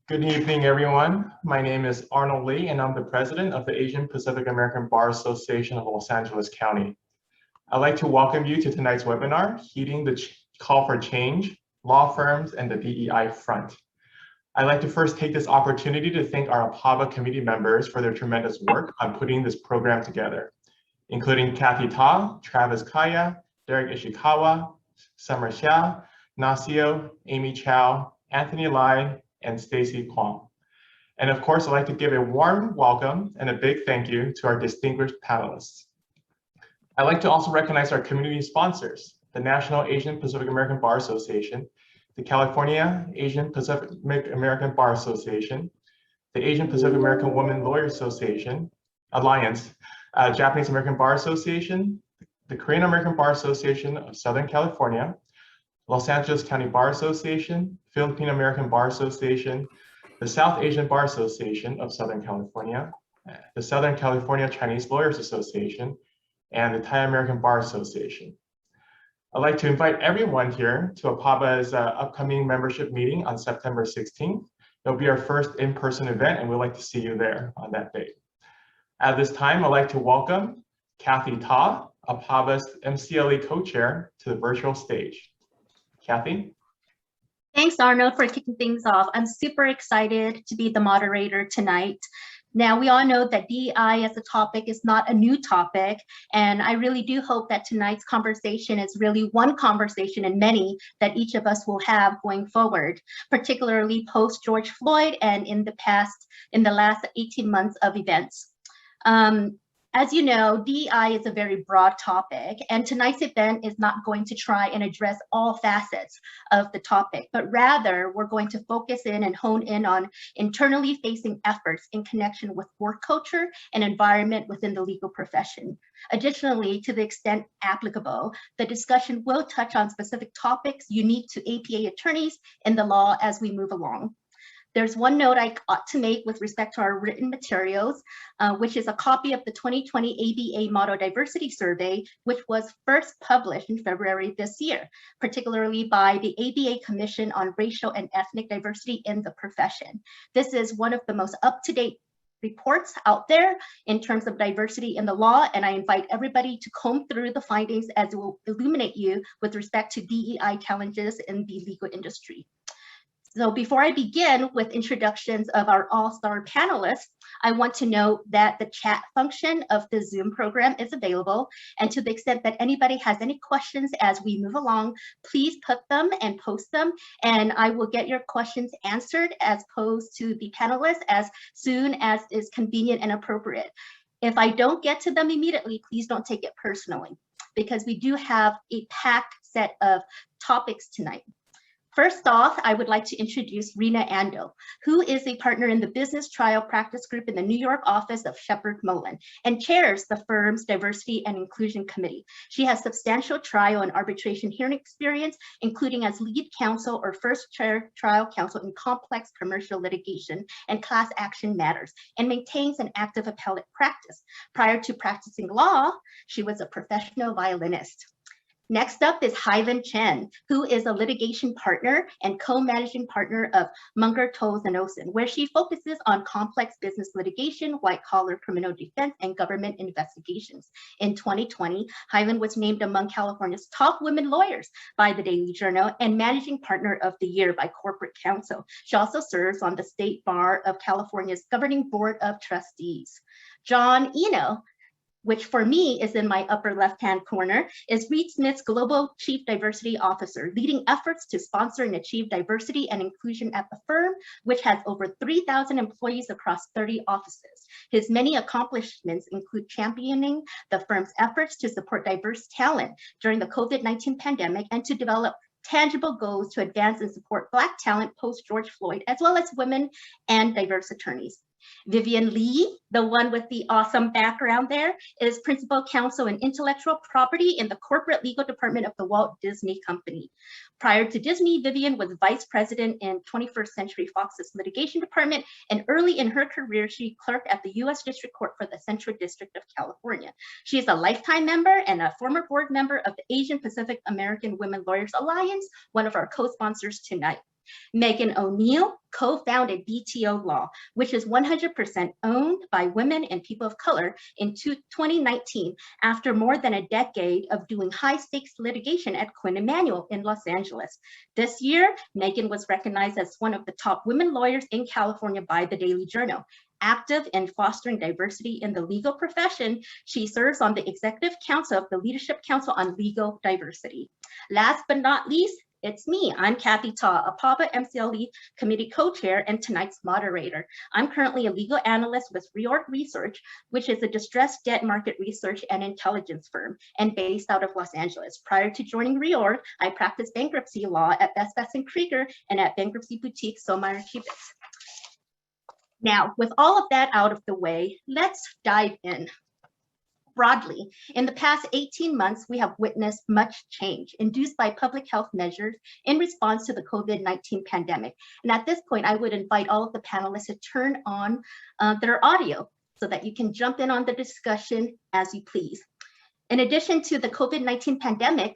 Good evening, everyone. My name is Arnold Lee, and I'm the president of the Asian Pacific American Bar Association of Los Angeles County. I'd like to welcome you to tonight's webinar, Heeding the Call for Change, Law Firms and the DEI Front. I'd like to first take this opportunity to thank our APABA committee members for their tremendous work on putting this program together, including Cathy Ta, Travis Kaya, Derek Ishikawa, Summer Xia, Nasio, Amy Chow, Anthony Lai, and Stacy Kwong. And of course, I'd like to give a warm welcome and a big thank you to our distinguished panelists. I'd like to also recognize our community sponsors, the National Asian Pacific American Bar Association, the California Asian Pacific American Bar Association, the Asian Pacific American Women Lawyers Association, Alliance, Japanese American Bar Association, the Korean American Bar Association of Southern California, Los Angeles County Bar Association, Filipino American Bar Association, the South Asian Bar Association of Southern California, the Southern California Chinese Lawyers Association, and the Thai American Bar Association. I'd like to invite everyone here to APABA's upcoming membership meeting on September 16th. It'll be our first in-person event, and we'd like to see you there on that date. At this time, I'd like to welcome Cathy Ta, APABA's MCLE co-chair, to the virtual stage. Cathy? Thanks, Arnold, for kicking things off. I'm super excited to be the moderator tonight. Now, we all know that DEI as a topic is not a new topic, and I really do hope that tonight's conversation is really one conversation in many that each of us will have going forward, particularly post George Floyd and in the last 18 months of events. As you know, DEI is a very broad topic, and tonight's event is not going to try and address all facets of the topic, but rather we're going to focus in and hone in on internally facing efforts in connection with work culture and environment within the legal profession. Additionally, to the extent applicable, the discussion will touch on specific topics unique to APA attorneys in the law as we move along. There's one note I ought to make with respect to our written materials, which is a copy of the 2020 ABA Model Diversity Survey, which was first published in February this year, particularly by the ABA Commission on Racial and Ethnic Diversity in the Profession. This is one of the most up-to-date reports out there in terms of diversity in the law, and I invite everybody to comb through the findings as it will illuminate you with respect to DEI challenges in the legal industry. So before I begin with introductions of our all-star panelists, I want to note that the chat function of the Zoom program is available. And to the extent that anybody has any questions as we move along, please put them and post them. And I will get your questions answered as posed to the panelists as soon as is convenient and appropriate. If I don't get to them immediately, please don't take it personally, because we do have a packed set of topics tonight. First off, I would like to introduce Rena Ando, who is a partner in the Business Trial Practice Group in the New York office of Shepherd Mullen and chairs the firm's Diversity and Inclusion Committee. She has substantial trial and arbitration hearing experience, including as lead counsel or first chair trial counsel in complex commercial litigation and class action matters, and maintains an active appellate practice. Prior to practicing law, she was a professional violinist. Next up is Hyven Chen, who is a litigation partner and co-managing partner of Munger, Tolles & Olson, where she focuses on complex business litigation, white-collar criminal defense, and government investigations. In 2020, Hyven was named among California's top women lawyers by the Daily Journal and Managing Partner of the Year by Corporate Counsel. She also serves on the State Bar of California's Governing Board of Trustees. John Eno, which for me is in my upper left-hand corner, is Reed Smith's Global Chief Diversity Officer, leading efforts to sponsor and achieve diversity and inclusion at the firm, which has over 3,000 employees across 30 offices. His many accomplishments include championing the firm's efforts to support diverse talent during the COVID-19 pandemic and to develop tangible goals to advance and support Black talent post-George Floyd, as well as women and diverse attorneys. Vivian Lee, the one with the awesome background there, is Principal Counsel in Intellectual Property in the Corporate Legal Department of the Walt Disney Company. Prior to Disney, Vivian was Vice President in 21st Century Fox's Litigation Department, and early in her career, she clerked at the U.S. District Court for the Central District of California. She is a lifetime member and a former board member of the Asian Pacific American Women Lawyers Alliance, one of our co-sponsors tonight. Megan O'Neill co-founded DTO Law, which is 100% owned by women and people of color in 2019, after more than a decade of doing high-stakes litigation at Quinn Emanuel in Los Angeles. This year, Megan was recognized as one of the top women lawyers in California by the Daily Journal. Active in fostering diversity in the legal profession, she serves on the Executive Council of the Leadership Council on Legal Diversity. Last but not least, it's me. I'm Cathy Ta, APABA MCLE Committee Co-Chair and tonight's moderator. I'm currently a legal analyst with Reorg Research, which is a distressed debt market research and intelligence firm and based out of Los Angeles. Prior to joining Reorg, I practiced bankruptcy law at Best Krieger and at bankruptcy boutique Someyer Cubits. Now, with all of that out of the way, let's dive in. Broadly, in the past 18 months, we have witnessed much change induced by public health measures in response to the COVID-19 pandemic. And at this point, I would invite all of the panelists to turn on their audio so that you can jump in on the discussion as you please. In addition to the COVID-19 pandemic,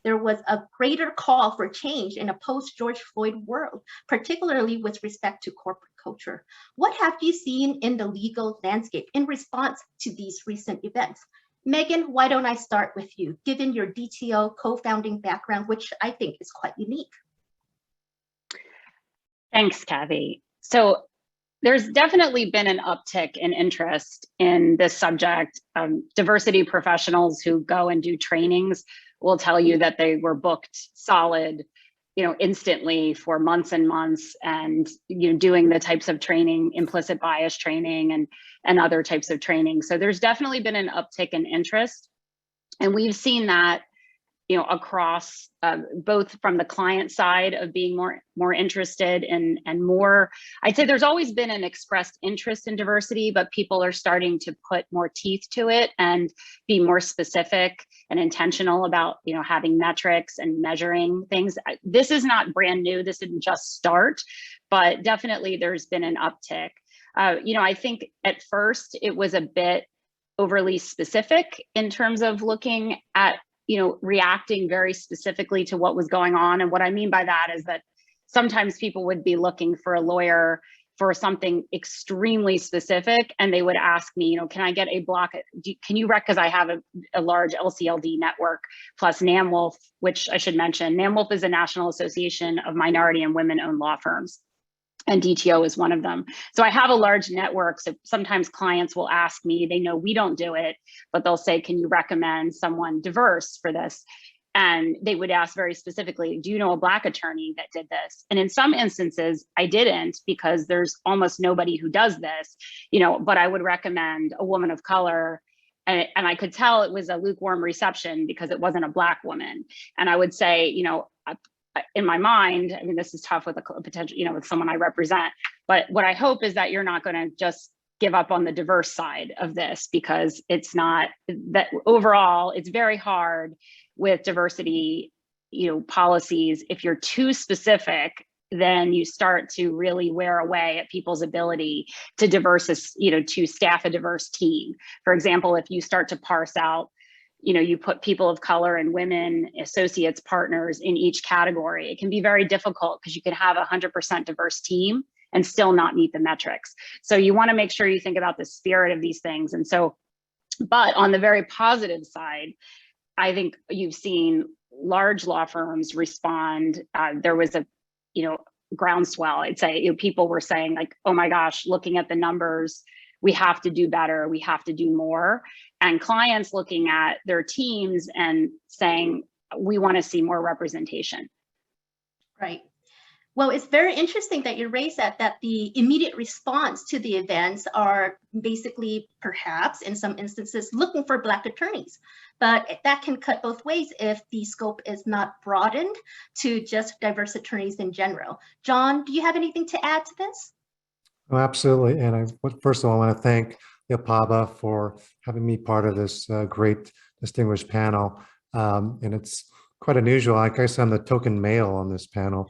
there was a greater call for change in a post-George Floyd world, particularly with respect to corporate culture. What have you seen in the legal landscape in response to these recent events? Megan, why don't I start with you, given your DTO co-founding background, which I think is quite unique. Thanks, Cathy. So there's definitely been an uptick in interest in this subject. Diversity professionals who go and do trainings will tell you that they were booked solid, instantly for months and months, and doing the types of training, implicit bias training, and other types of training. So there's definitely been an uptick in interest, and we've seen that across both from the client side of being more interested and more. I'd say there's always been an expressed interest in diversity, but people are starting to put more teeth to it and be more specific and intentional about having metrics and measuring things. This is not brand new. This didn't just start, but definitely there's been an uptick. I think at first it was a bit overly specific in terms of looking at reacting very specifically to what was going on. And what I mean by that is that sometimes people would be looking for a lawyer for something extremely specific, and they would ask me, can I get a block? Can you because I have a large LCLD network plus NAMWolf, which I should mention. NAMWolf is a National Association of Minority and Women-Owned Law Firms, and DTO is one of them. So I have a large network. So sometimes clients will ask me, they know we don't do it, but they'll say, can you recommend someone diverse for this? And they would ask very specifically, do you know a Black attorney that did this? And in some instances, I didn't, because there's almost nobody who does this, but I would recommend a woman of color. And I could tell it was a lukewarm reception because it wasn't a Black woman. And I would say, in my mind, I mean, this is tough with a potential, with someone I represent, but what I hope is that you're not going to just give up on the diverse side of this, because it's not that overall, it's very hard with diversity, policies. If you're too specific, then you start to really wear away at people's ability to to staff a diverse team. For example, if you start to parse out, you put people of color and women, associates, partners in each category, it can be very difficult because you can have 100% diverse team and still not meet the metrics. So you want to make sure you think about the spirit of these things. And so, but on the very positive side, I think you've seen large law firms respond. There was a, groundswell. I'd say people were saying like, oh my gosh, looking at the numbers, we have to do better, we have to do more. And clients looking at their teams and saying, we want to see more representation. Right. Well, it's very interesting that you raised that the immediate response to the events are basically, perhaps in some instances, looking for Black attorneys. But that can cut both ways if the scope is not broadened to just diverse attorneys in general. John, do you have anything to add to this? Oh, absolutely. And first of all, I want to thank the APABA for having me part of this great distinguished panel. And it's quite unusual. I guess I'm the token male on this panel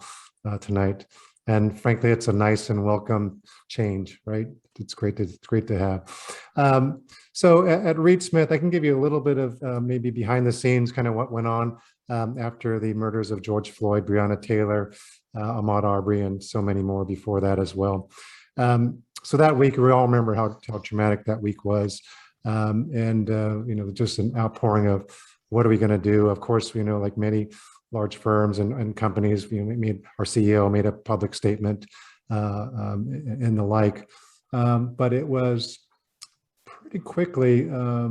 tonight. And frankly, it's a nice and welcome change, right? It's great to have. So at Reed Smith, I can give you a little bit of maybe behind the scenes, kind of what went on after the murders of George Floyd, Breonna Taylor, Ahmaud Arbery, and so many more before that as well. So that week, we all remember how traumatic that week was. Just an outpouring of what are we going to do? Of course, like many large firms and companies, our CEO made a public statement and the like. But it was pretty quickly, I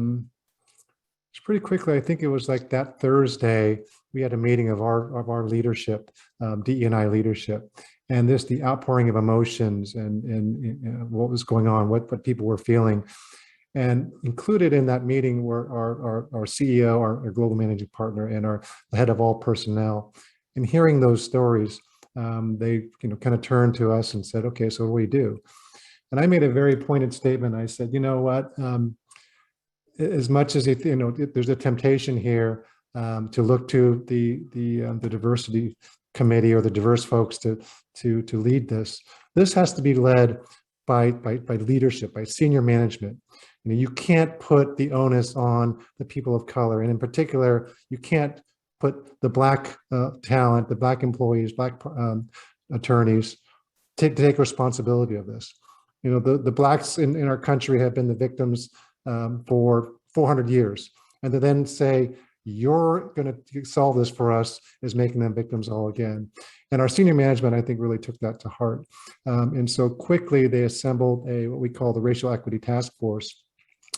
think it was like that Thursday, we had a meeting of our leadership, DE&I leadership, and the outpouring of emotions and what was going on, what people were feeling. And included in that meeting were our CEO, our global managing partner, and the head of all personnel. And hearing those stories, they kind of turned to us and said, okay, so what do we do? And I made a very pointed statement. I said, you know what, as much as there's a temptation here to look to the diversity committee or the diverse folks to lead this. This has to be led by leadership, by senior management. You can't put the onus on the people of color, and in particular, you can't put the Black talent, the Black employees, Black attorneys to take responsibility of this. The Blacks in our country have been the victims for 400 years, and to then say, you're going to solve this for us is making them victims all again. And our senior management, I think, really took that to heart. And so quickly they assembled what we call the Racial Equity Task Force.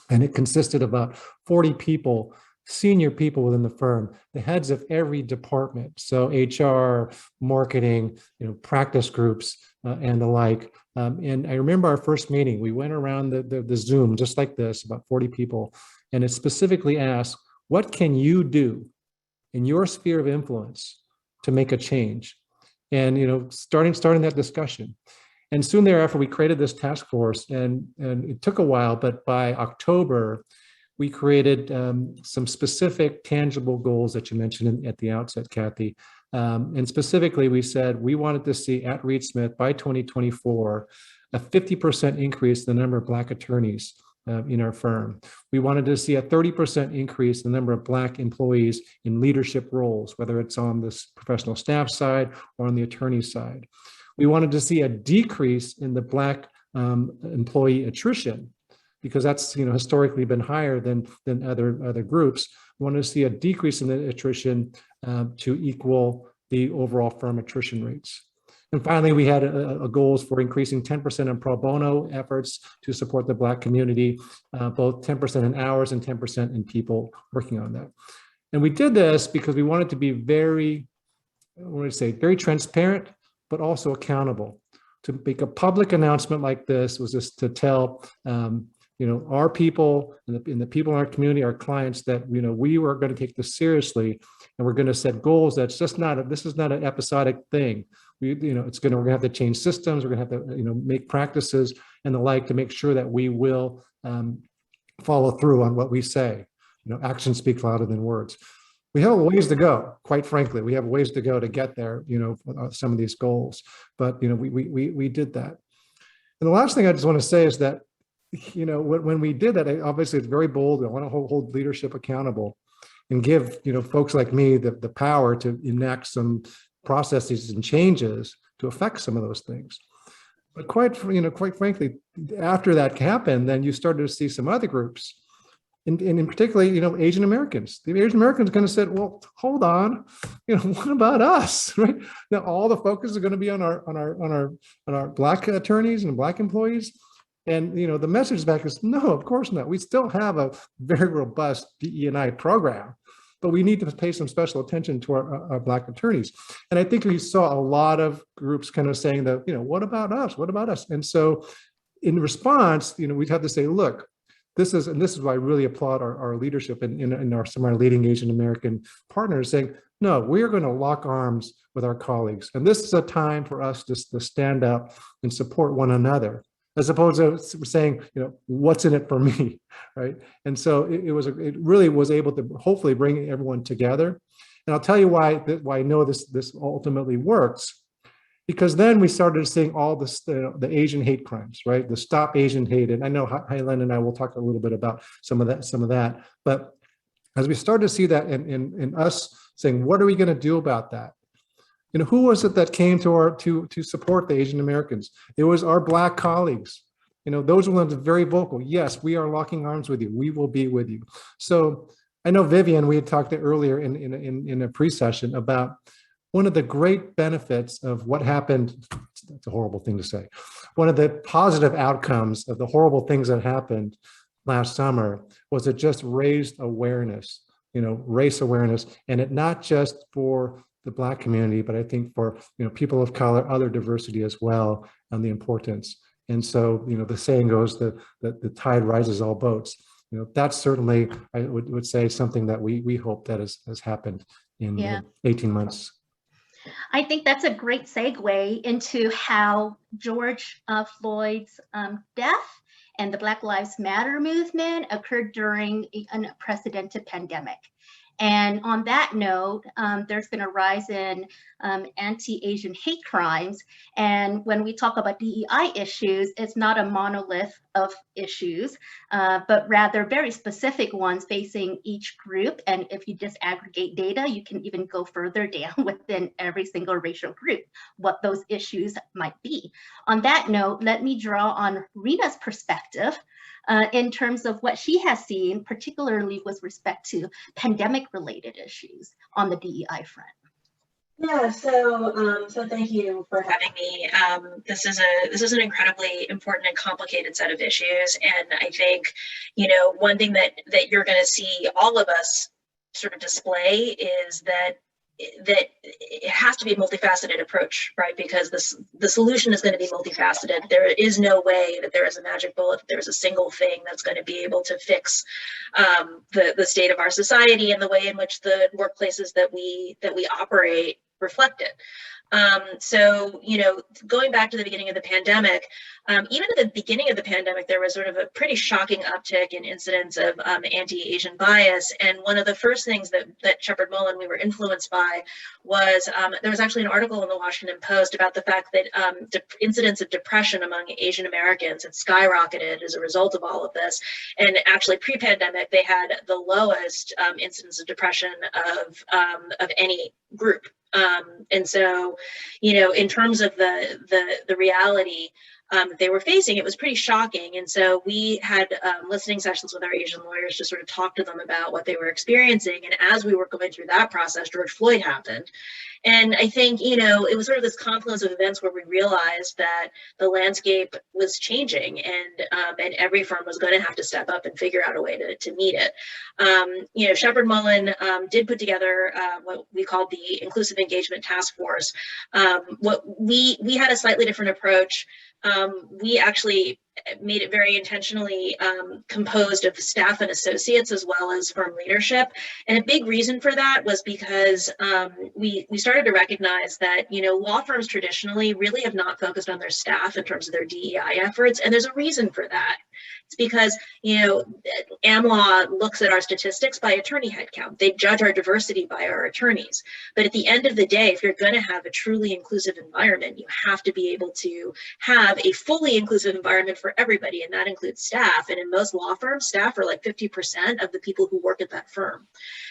And it consisted of about 40 people, senior people within the firm, the heads of every department. So HR, marketing, practice groups, and the like. And I remember our first meeting, we went around the Zoom just like this, about 40 people, and it specifically asked, what can you do in your sphere of influence to make a change? And starting that discussion. And soon thereafter, we created this task force, and it took a while, but by October, we created some specific tangible goals that you mentioned at the outset, Cathy. And specifically, we said we wanted to see at Reed Smith by 2024, a 50% increase in the number of Black attorneys in our firm. We wanted to see a 30% increase in the number of Black employees in leadership roles, whether it's on the professional staff side or on the attorney side. We wanted to see a decrease in the Black employee attrition, because that's historically been higher than other groups. We wanted to see a decrease in the attrition to equal the overall firm attrition rates. And finally, we had a goals for increasing 10% in pro bono efforts to support the Black community, both 10% in hours and 10% in people working on that. And we did this because we wanted to be very transparent, but also accountable. To make a public announcement like this was just to tell our people and the people in our community, our clients, that we were going to take this seriously, and we're going to set goals. This is not an episodic thing. We're going to have to change systems. We're going to have to make practices and the like to make sure that we will follow through on what we say. Actions speak louder than words. We have a ways to go, quite frankly. We have ways to go to get there, some of these goals. But we did that. And the last thing I just want to say is that when we did that, obviously it's very bold. I want to hold leadership accountable and give folks like me the power to enact some processes and changes to affect some of those things. But quite frankly, after that happened, then you started to see some other groups, and in particularly, Asian Americans. The Asian Americans kind of said, well, hold on, what about us, right? Now all the focus is going to be on our Black attorneys and Black employees. And the message back is, no, of course not. We still have a very robust DE&I program, but we need to pay some special attention to our Black attorneys. And I think we saw a lot of groups kind of saying that, what about us? What about us? And so in response, we'd have to say, look, this is why I really applaud our leadership and some of our leading Asian American partners, saying, no, we're going to lock arms with our colleagues. And this is a time for us just to stand up and support one another, as opposed to saying, what's in it for me, right? And so it really was able to hopefully bring everyone together. And I'll tell you why I know this ultimately works, because then we started seeing all this, the Asian hate crimes, right? The Stop Asian Hate. And I know Hailen and I will talk a little bit about some of that. But as we started to see that and us saying, what are we going to do about that? You know, who was it that came to support the Asian Americans? It was our Black colleagues. You know, those ones are very vocal. Yes, we are locking arms with you. We will be with you. So I know Vivian, we had talked earlier in a pre-session about one of the great benefits of what happened. That's a horrible thing to say. One of the positive outcomes of the horrible things that happened last summer was it just raised awareness, you know, race awareness, and it not just for the Black community, but I think for, you know, people of color, other diversity as well, and the importance. And so, you know, the saying goes that the tide rises all boats. You know, that's certainly, I would say, something that we hope that has happened in 18 months. I think that's a great segue into how George Floyd's death and the Black Lives Matter movement occurred during an unprecedented pandemic. And on that note, there's been a rise in anti-Asian hate crimes. And when we talk about DEI issues, it's not a monolith of issues, but rather very specific ones facing each group. And if you disaggregate data, you can even go further down within every single racial group, what those issues might be. On that note, let me draw on Rena's perspective in terms of what she has seen, particularly with respect to pandemic-related issues on the DEI front. Yeah, so thank you for having me. This is an incredibly important and complicated set of issues, and I think, you know, one thing that you're going to see all of us sort of display is that it has to be a multifaceted approach, right? Because the solution is going to be multifaceted. There is no way that there is a magic bullet, that there's a single thing that's going to be able to fix the state of our society and the way in which the workplaces that we operate reflect it. So, you know, going back to the beginning of the pandemic, even at the beginning of the pandemic, there was sort of a pretty shocking uptick in incidents of anti-Asian bias. And one of the first things that Shepard Mullen, we were influenced by was there was actually an article in the Washington Post about the fact that incidents of depression among Asian Americans had skyrocketed as a result of all of this. And actually pre-pandemic, they had the lowest incidence of depression of any group. And so, you know, in terms of the reality they were facing, it was pretty shocking. And so we had listening sessions with our Asian lawyers to sort of talk to them about what they were experiencing. And as we were going through that process, George Floyd happened. And I think, you know, it was sort of this confluence of events where we realized that the landscape was changing, and every firm was going to have to step up and figure out a way to meet it. You know, Shepard Mullen did put together what we called the Inclusive Engagement Task Force. What we had a slightly different approach. We actually made it very intentionally composed of staff and associates as well as firm leadership. And a big reason for that was because we started to recognize that, you know, law firms traditionally really have not focused on their staff in terms of their DEI efforts. And there's a reason for that. It's because, you know, AmLaw looks at our statistics by attorney headcount. They judge our diversity by our attorneys. But at the end of the day, if you're going to have a truly inclusive environment, you have to be able to have a fully inclusive environment for everybody, and that includes staff. And in most law firms, staff are like 50% of the people who work at that firm.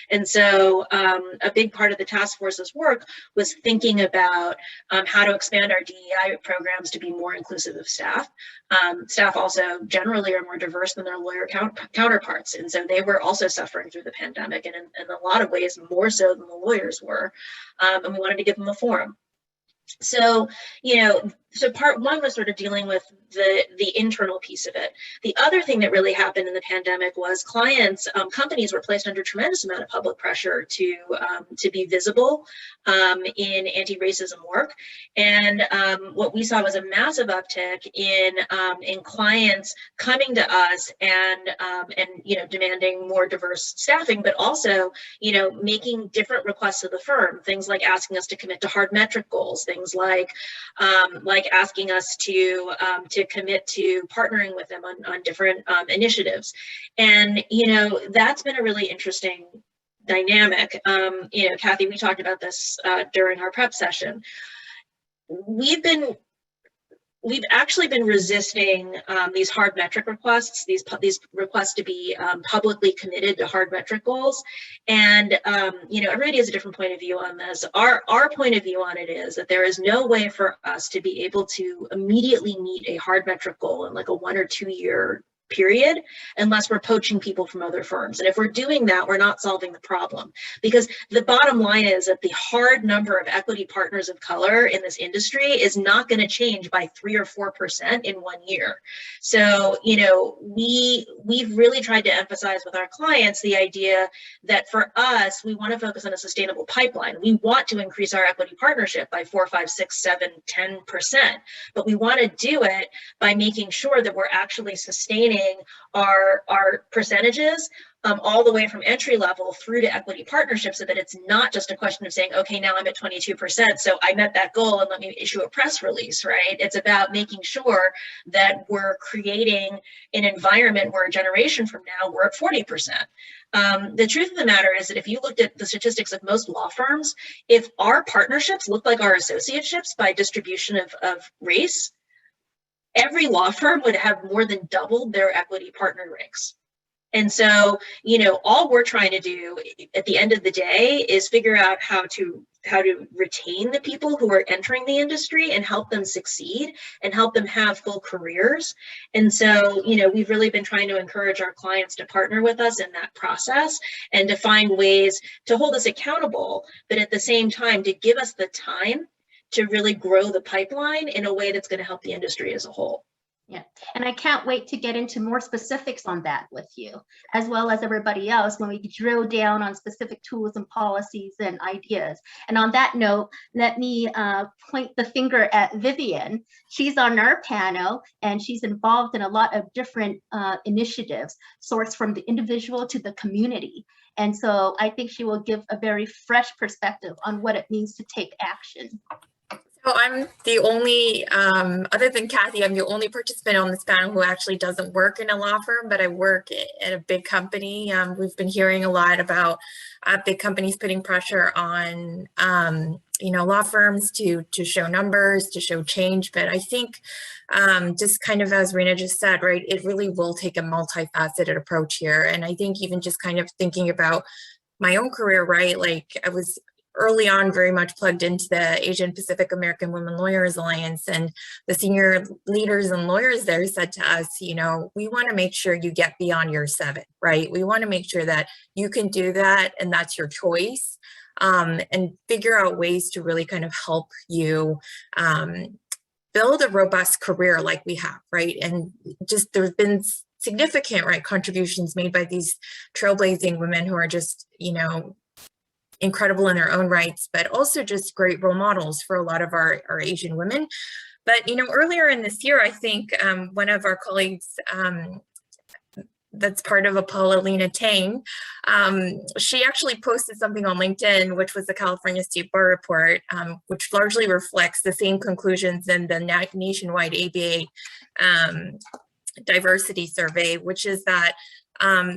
And so a big part of the task force's work was thinking about how to expand our DEI programs to be more inclusive of staff. Staff also generally are more diverse than their lawyer counterparts. And so they were also suffering through the pandemic, and in a lot of ways more so than the lawyers were. And we wanted to give them a forum. So, you know, so part one was sort of dealing with the internal piece of it. The other thing that really happened in the pandemic was clients, companies were placed under tremendous amount of public pressure to be visible in anti-racism work. And what we saw was a massive uptick in clients coming to us and you know, demanding more diverse staffing, but also, you know, making different requests of the firm, things like asking us to commit to hard metric goals, things like asking us to commit to partnering with them on different initiatives. And, you know, that's been a really interesting dynamic. You know, Cathy, we talked about this during our prep session. We've been we've actually been resisting these hard metric requests, these requests to be publicly committed to hard metric goals. And you know, everybody has a different point of view on this. Our point of view on it is that there is no way for us to be able to immediately meet a hard metric goal in like a 1 or 2 year period unless we're poaching people from other firms. And if we're doing that, we're not solving the problem, because the bottom line is that the hard number of equity partners of color in this industry is not going to change by 3 or 4% in 1 year. So, you know, we've really tried to emphasize with our clients the idea that for us, we want to focus on a sustainable pipeline. We want to increase our equity partnership by 4, 5, 6, 7, 10%, but we want to do it by making sure that we're actually sustaining our percentages all the way from entry level through to equity partnership, so that it's not just a question of saying, okay, now I'm at 22%, so I met that goal and let me issue a press release, right? It's about making sure that we're creating an environment where a generation from now we're at 40%. The truth of the matter is that if you looked at the statistics of most law firms, if our partnerships looked like our associateships by distribution of race, every law firm would have more than doubled their equity partner ranks. And so, you know, all we're trying to do at the end of the day is figure out how to retain the people who are entering the industry and help them succeed and help them have full careers. And so, you know, we've really been trying to encourage our clients to partner with us in that process and to find ways to hold us accountable, but at the same time to give us the time to really grow the pipeline in a way that's going to help the industry as a whole. Yeah, and I can't wait to get into more specifics on that with you, as well as everybody else, when we drill down on specific tools and policies and ideas. And on that note, let me point the finger at Vivian. She's on our panel, and she's involved in a lot of different initiatives, sourced from the individual to the community. And so I think she will give a very fresh perspective on what it means to take action. So I'm the only, other than Cathy, I'm the only participant on this panel who actually doesn't work in a law firm, but I work at a big company. We've been hearing a lot about big companies putting pressure on, you know, law firms to show numbers, to show change. But I think just kind of as Rena just said, right, it really will take a multifaceted approach here. And I think even just kind of thinking about my own career, right, like I was early on very much plugged into the Asian Pacific American Women Lawyers Alliance, and the senior leaders and lawyers there said to us, you know, we want to make sure you get beyond year 7, right? We want to make sure that you can do that and that's your choice, and figure out ways to really kind of help you build a robust career like we have, right? And just there's been significant, right, contributions made by these trailblazing women who are just, you know, incredible in their own rights, but also just great role models for a lot of our Asian women. But, you know, earlier in this year, I think one of our colleagues that's part of APABA, Lena Tang, she actually posted something on LinkedIn, which was the California State Bar Report, which largely reflects the same conclusions in the nationwide ABA diversity survey, which is that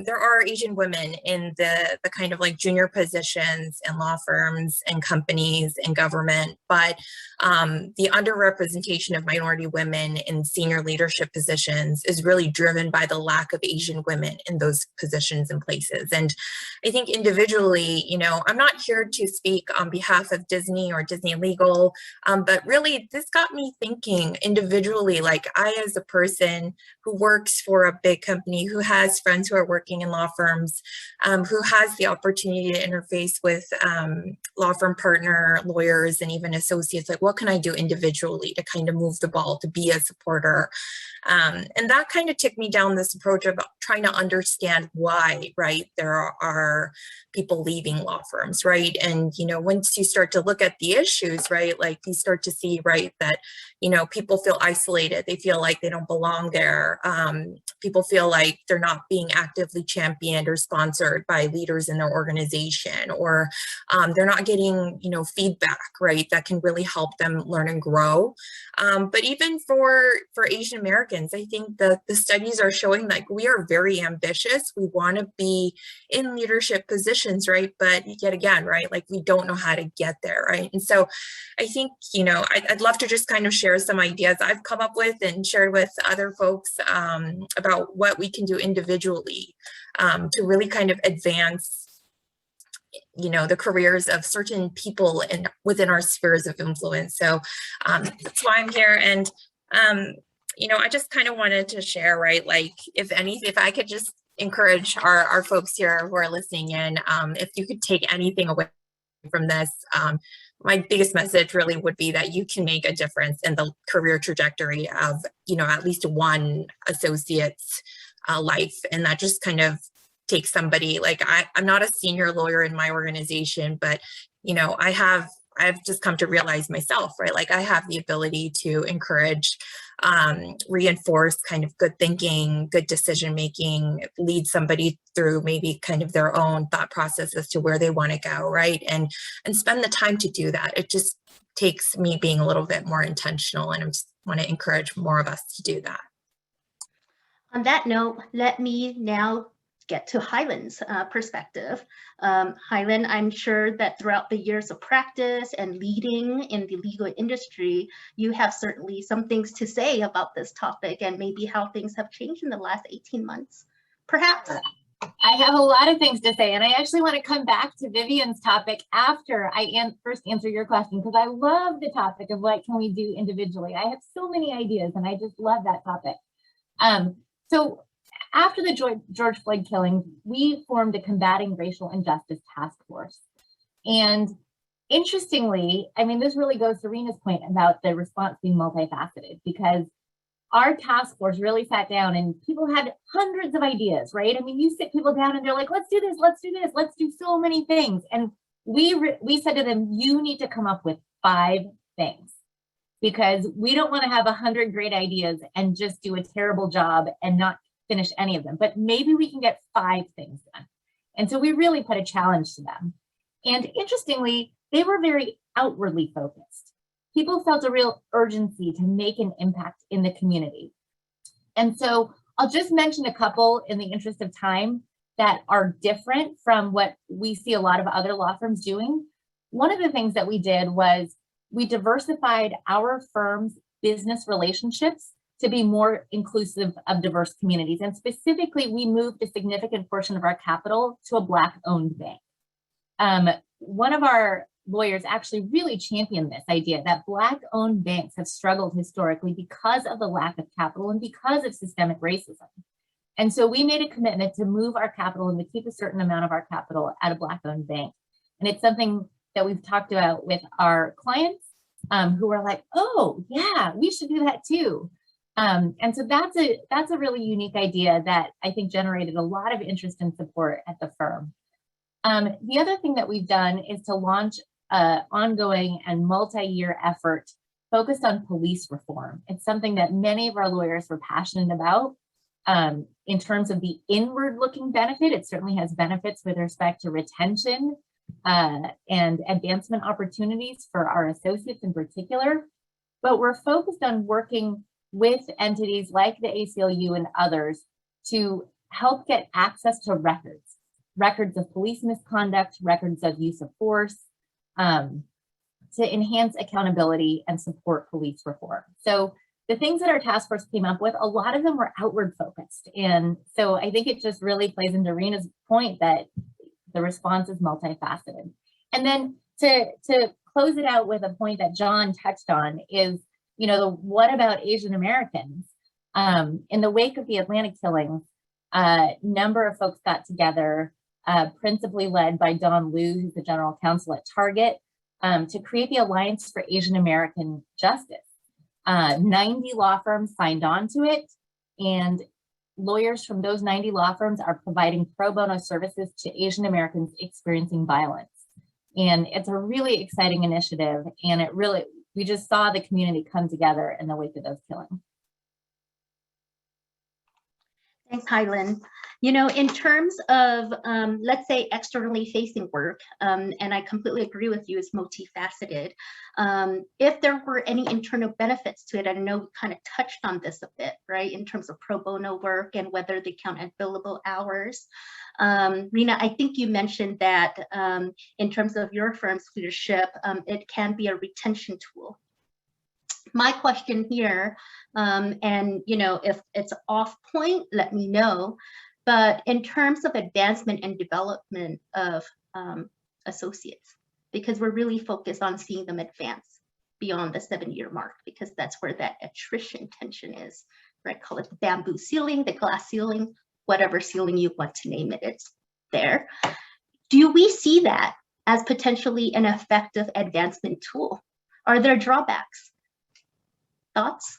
there are Asian women in the kind of like junior positions in law firms and companies and government, but the underrepresentation of minority women in senior leadership positions is really driven by the lack of Asian women in those positions and places. And I think individually, you know, I'm not here to speak on behalf of Disney or Disney Legal, but really this got me thinking individually, like I as a person who works for a big company, who has friends who are working in law firms, who has the opportunity to interface with law firm partner lawyers and even associates, like what can I do individually to kind of move the ball, to be a supporter? And that kind of took me down this approach of trying to understand why, right, there are people leaving law firms, right? And, you know, once you start to look at the issues, right, like you start to see, right, that, you know, people feel isolated. They feel like they don't belong there. People feel like they're not being actively championed or sponsored by leaders in their organization, or they're not getting, feedback, right, that can really help them learn and grow. But even for Asian Americans, I think the studies are showing like we are very ambitious. We want to be in leadership positions, right? But yet again, right, like we don't know how to get there, right? And so I think, I'd love to just kind of share some ideas I've come up with and shared with other folks about what we can do individually to really kind of advance the careers of certain people within our spheres of influence. So that's why I'm here. And, I just kind of wanted to share, right, like if I could just encourage our folks here who are listening in, if you could take anything away from this, my biggest message really would be that you can make a difference in the career trajectory of, at least one associate's life. And that just kind of takes somebody, like I'm not a senior lawyer in my organization, but, I've just come to realize myself, right? Like I have the ability to encourage, reinforce kind of good thinking, good decision-making, lead somebody through maybe kind of their own thought process as to where they want to go, right? And spend the time to do that. It just takes me being a little bit more intentional, and I just want to encourage more of us to do that. On that note, let me now get to Highland's perspective. Highland, I'm sure that throughout the years of practice and leading in the legal industry, you have certainly some things to say about this topic and maybe how things have changed in the last 18 months, perhaps. I have a lot of things to say, and I actually want to come back to Vivian's topic after I first answer your question, because I love the topic of what can we do individually. I have so many ideas, and I just love that topic. So after the George Floyd killing, we formed a Combating Racial Injustice Task Force. And interestingly, I mean, this really goes to Rena's point about the response being multifaceted, because our task force really sat down and people had hundreds of ideas, right? I mean, you sit people down and they're like, let's do this, let's do this, let's do so many things. And we said to them, you need to come up with 5 things, because we don't want to have 100 great ideas and just do a terrible job and not finish any of them, but maybe we can get 5 things done. And so we really put a challenge to them. And interestingly, they were very outwardly focused. People felt a real urgency to make an impact in the community. And so I'll just mention a couple in the interest of time that are different from what we see a lot of other law firms doing. One of the things that we did was we diversified our firm's business relationships to be more inclusive of diverse communities. And specifically, we moved a significant portion of our capital to a Black-owned bank. One of our lawyers actually really championed this idea that Black-owned banks have struggled historically because of the lack of capital and because of systemic racism. And so we made a commitment to move our capital and to keep a certain amount of our capital at a Black-owned bank. And it's something that we've talked about with our clients who are like, oh yeah, we should do that too. And so that's a really unique idea that I think generated a lot of interest and support at the firm. The other thing that we've done is to launch an ongoing and multi-year effort focused on police reform. It's something that many of our lawyers were passionate about. In terms of the inward-looking benefit, it certainly has benefits with respect to retention and advancement opportunities for our associates in particular. But we're focused on working with entities like the ACLU and others to help get access to records of police misconduct, records of use of force, to enhance accountability and support police reform. So the things that our task force came up with, a lot of them were outward focused. And so I think it just really plays into Rena's point that the response is multifaceted. And then to close it out with a point that John touched on is, what about Asian Americans? In the wake of the Atlanta killings, a number of folks got together, principally led by Don Liu, who's the general counsel at Target, to create the Alliance for Asian American Justice. 90 law firms signed on to it, and lawyers from those 90 law firms are providing pro bono services to Asian Americans experiencing violence. And it's a really exciting initiative, and we just saw the community come together in the wake of those killings. Thanks, Highland. You know, in terms of, let's say, externally facing work, and I completely agree with you, it's multifaceted. If there were any internal benefits to it, I know we kind of touched on this a bit, right, in terms of pro bono work and whether they count as billable hours. Rena, I think you mentioned that in terms of your firm's leadership, it can be a retention tool. My question here, and you know, if it's off point, let me know. But in terms of advancement and development of associates, because we're really focused on seeing them advance beyond the 7-year mark, because that's where that attrition tension is, right? Call it the bamboo ceiling, the glass ceiling, whatever ceiling you want to name it, it's there. Do we see that as potentially an effective advancement tool? Are there drawbacks? Thoughts?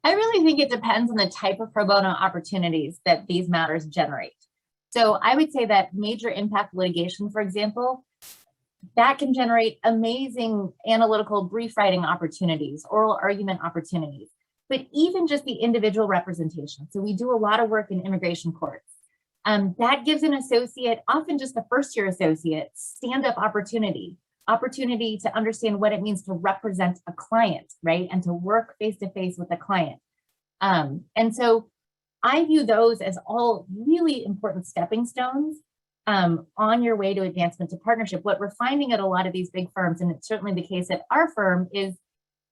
I really think it depends on the type of pro bono opportunities that these matters generate. So I would say that major impact litigation, for example, that can generate amazing analytical brief writing opportunities, oral argument opportunities, but even just the individual representation. So we do a lot of work in immigration courts. That gives an associate, often just the first-year associate, stand-up opportunity to understand what it means to represent a client, right? And to work face-to-face with a client. And so I view those as all really important stepping stones on your way to advancement to partnership. What we're finding at a lot of these big firms, and it's certainly the case at our firm, is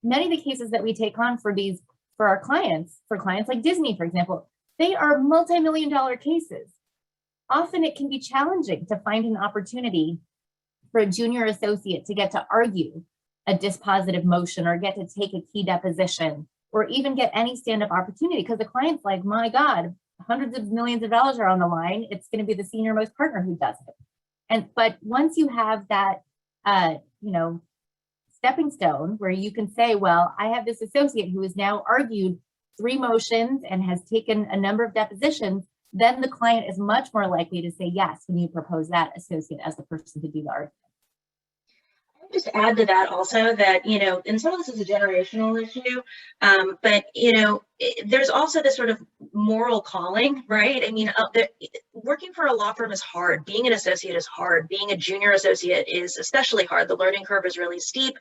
many of the cases that we take on for our clients, like Disney, for example, they are multi-million-dollar cases. Often it can be challenging to find an opportunity for a junior associate to get to argue a dispositive motion or get to take a key deposition or even get any stand-up opportunity, because the client's like, my God, hundreds of millions of dollars are on the line. It's going to be the senior most partner who does it. But once you have that, stepping stone where you can say, well, I have this associate who has now argued 3 motions and has taken a number of depositions, then the client is much more likely to say yes when you propose that associate as the person to do the argument. Just add to that also that, and some of this is a generational issue, but, there's also this sort of moral calling, right? I mean, working for a law firm is hard. Being an associate is hard. Being a junior associate is especially hard. The learning curve is really steep.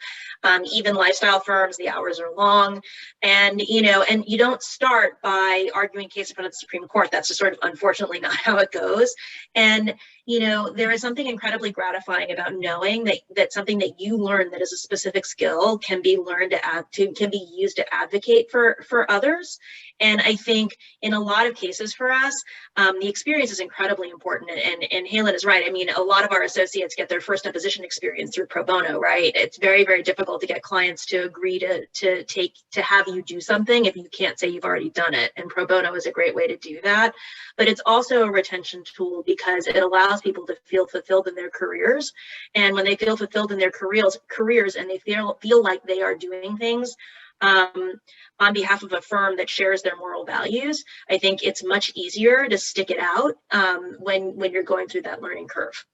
Even lifestyle firms, the hours are long. And, and you don't start by arguing case in front of the Supreme Court. That's just sort of unfortunately not how it goes. And, there is something incredibly gratifying about knowing that something that you learn that is a specific skill can be learned can be used to advocate for others. And I think in a lot of cases for us, the experience is incredibly important. And Halen is right. I mean, a lot of our associates get their first deposition experience through pro bono, right? It's very, very difficult to get clients to agree to have you do something if you can't say you've already done it. And pro bono is a great way to do that. But it's also a retention tool because it allows people to feel fulfilled in their careers. And when they feel fulfilled in their careers and they feel like they are doing things on behalf of a firm that shares their moral values, I think it's much easier to stick it out when you're going through that learning curve.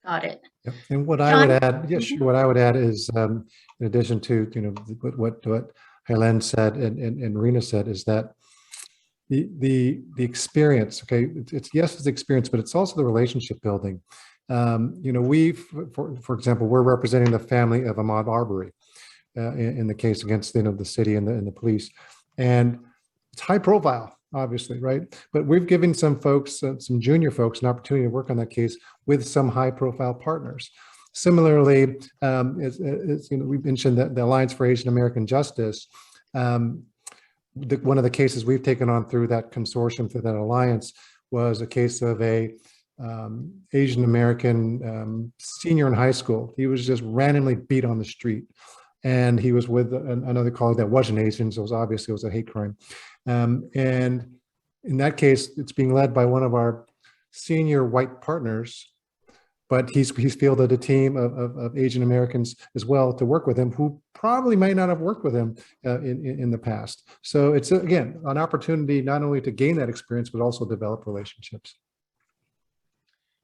Got it. Yep. And what John? I would add, yes, sure, what I would add is, in addition to what Helen said and Rena said, is that the experience. Okay, it's experience, but it's also the relationship building. For example, we're representing the family of Ahmaud Arbery in the case against the city and the police, and it's high profile, obviously, right? But we've given some folks, some junior folks, an opportunity to work on that case with some high profile partners. Similarly, we mentioned that the Alliance for Asian American Justice. One of the cases we've taken on through that consortium, through that alliance, was a case of a Asian American senior in high school. He was just randomly beat on the street, and he was with another colleague that wasn't Asian, so it was a hate crime. And in that case, it's being led by one of our senior white partners, but he's fielded a team of Asian Americans as well to work with him, who probably might not have worked with him in the past. So it's, again, an opportunity not only to gain that experience, but also develop relationships.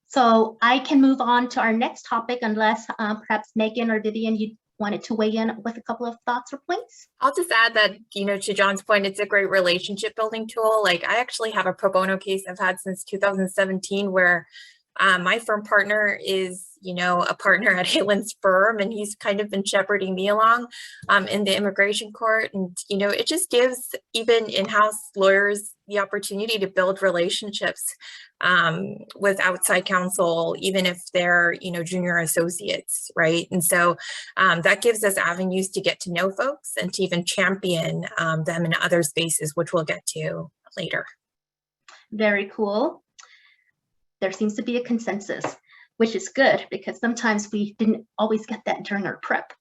So I can move on to our next topic, unless perhaps Megan or Vivian, you wanted to weigh in with a couple of thoughts or points? I'll just add that, to John's point, it's a great relationship building tool. Like, I actually have a pro bono case I've had since 2017 where my firm partner is, a partner at Haylen's firm, and he's kind of been shepherding me along in the immigration court. And, it just gives even in-house lawyers the opportunity to build relationships with outside counsel, even if they're, junior associates, right? And so that gives us avenues to get to know folks and to even champion them in other spaces, which we'll get to later. Very cool. There seems to be a consensus, which is good because sometimes we didn't always get that during our prep.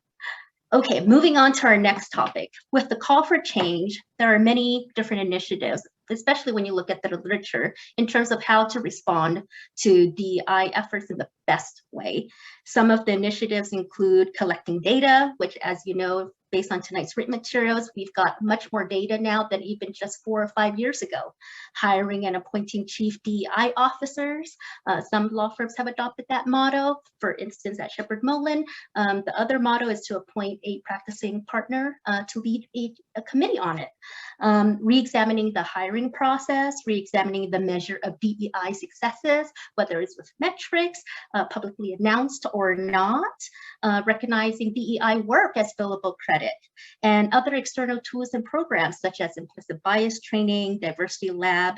Okay, moving on to our next topic. With the call for change, there are many different initiatives, especially when you look at the literature in terms of how to respond to DEI efforts in the best way. Some of the initiatives include collecting data, which, as you know, based on tonight's written materials, we've got much more data now than even just 4 or 5 years ago. Hiring and appointing chief DEI officers. Some law firms have adopted that motto. For instance, at Shepherd Mullen, the other motto is to appoint a practicing partner to lead a committee on it. Re-examining the hiring process, re-examining the measure of DEI successes, whether it's with metrics, publicly announced or not, recognizing DEI work as billable credit, and other external tools and programs such as implicit bias training, diversity lab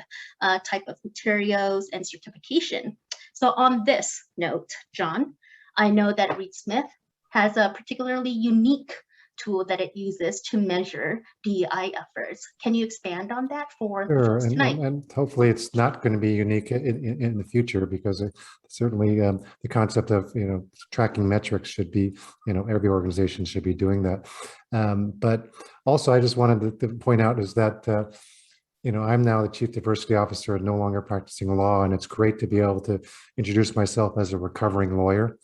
type of materials, and certification. So on this note, John, I know that Reed Smith has a particularly unique tool that it uses to measure DEI efforts. Can you expand on that for the folks tonight? And hopefully it's not going to be unique in the future, because certainly the concept of tracking metrics should be, every organization should be doing that. But also I just wanted to point out is that I'm now the Chief Diversity Officer and no longer practicing law, and it's great to be able to introduce myself as a recovering lawyer.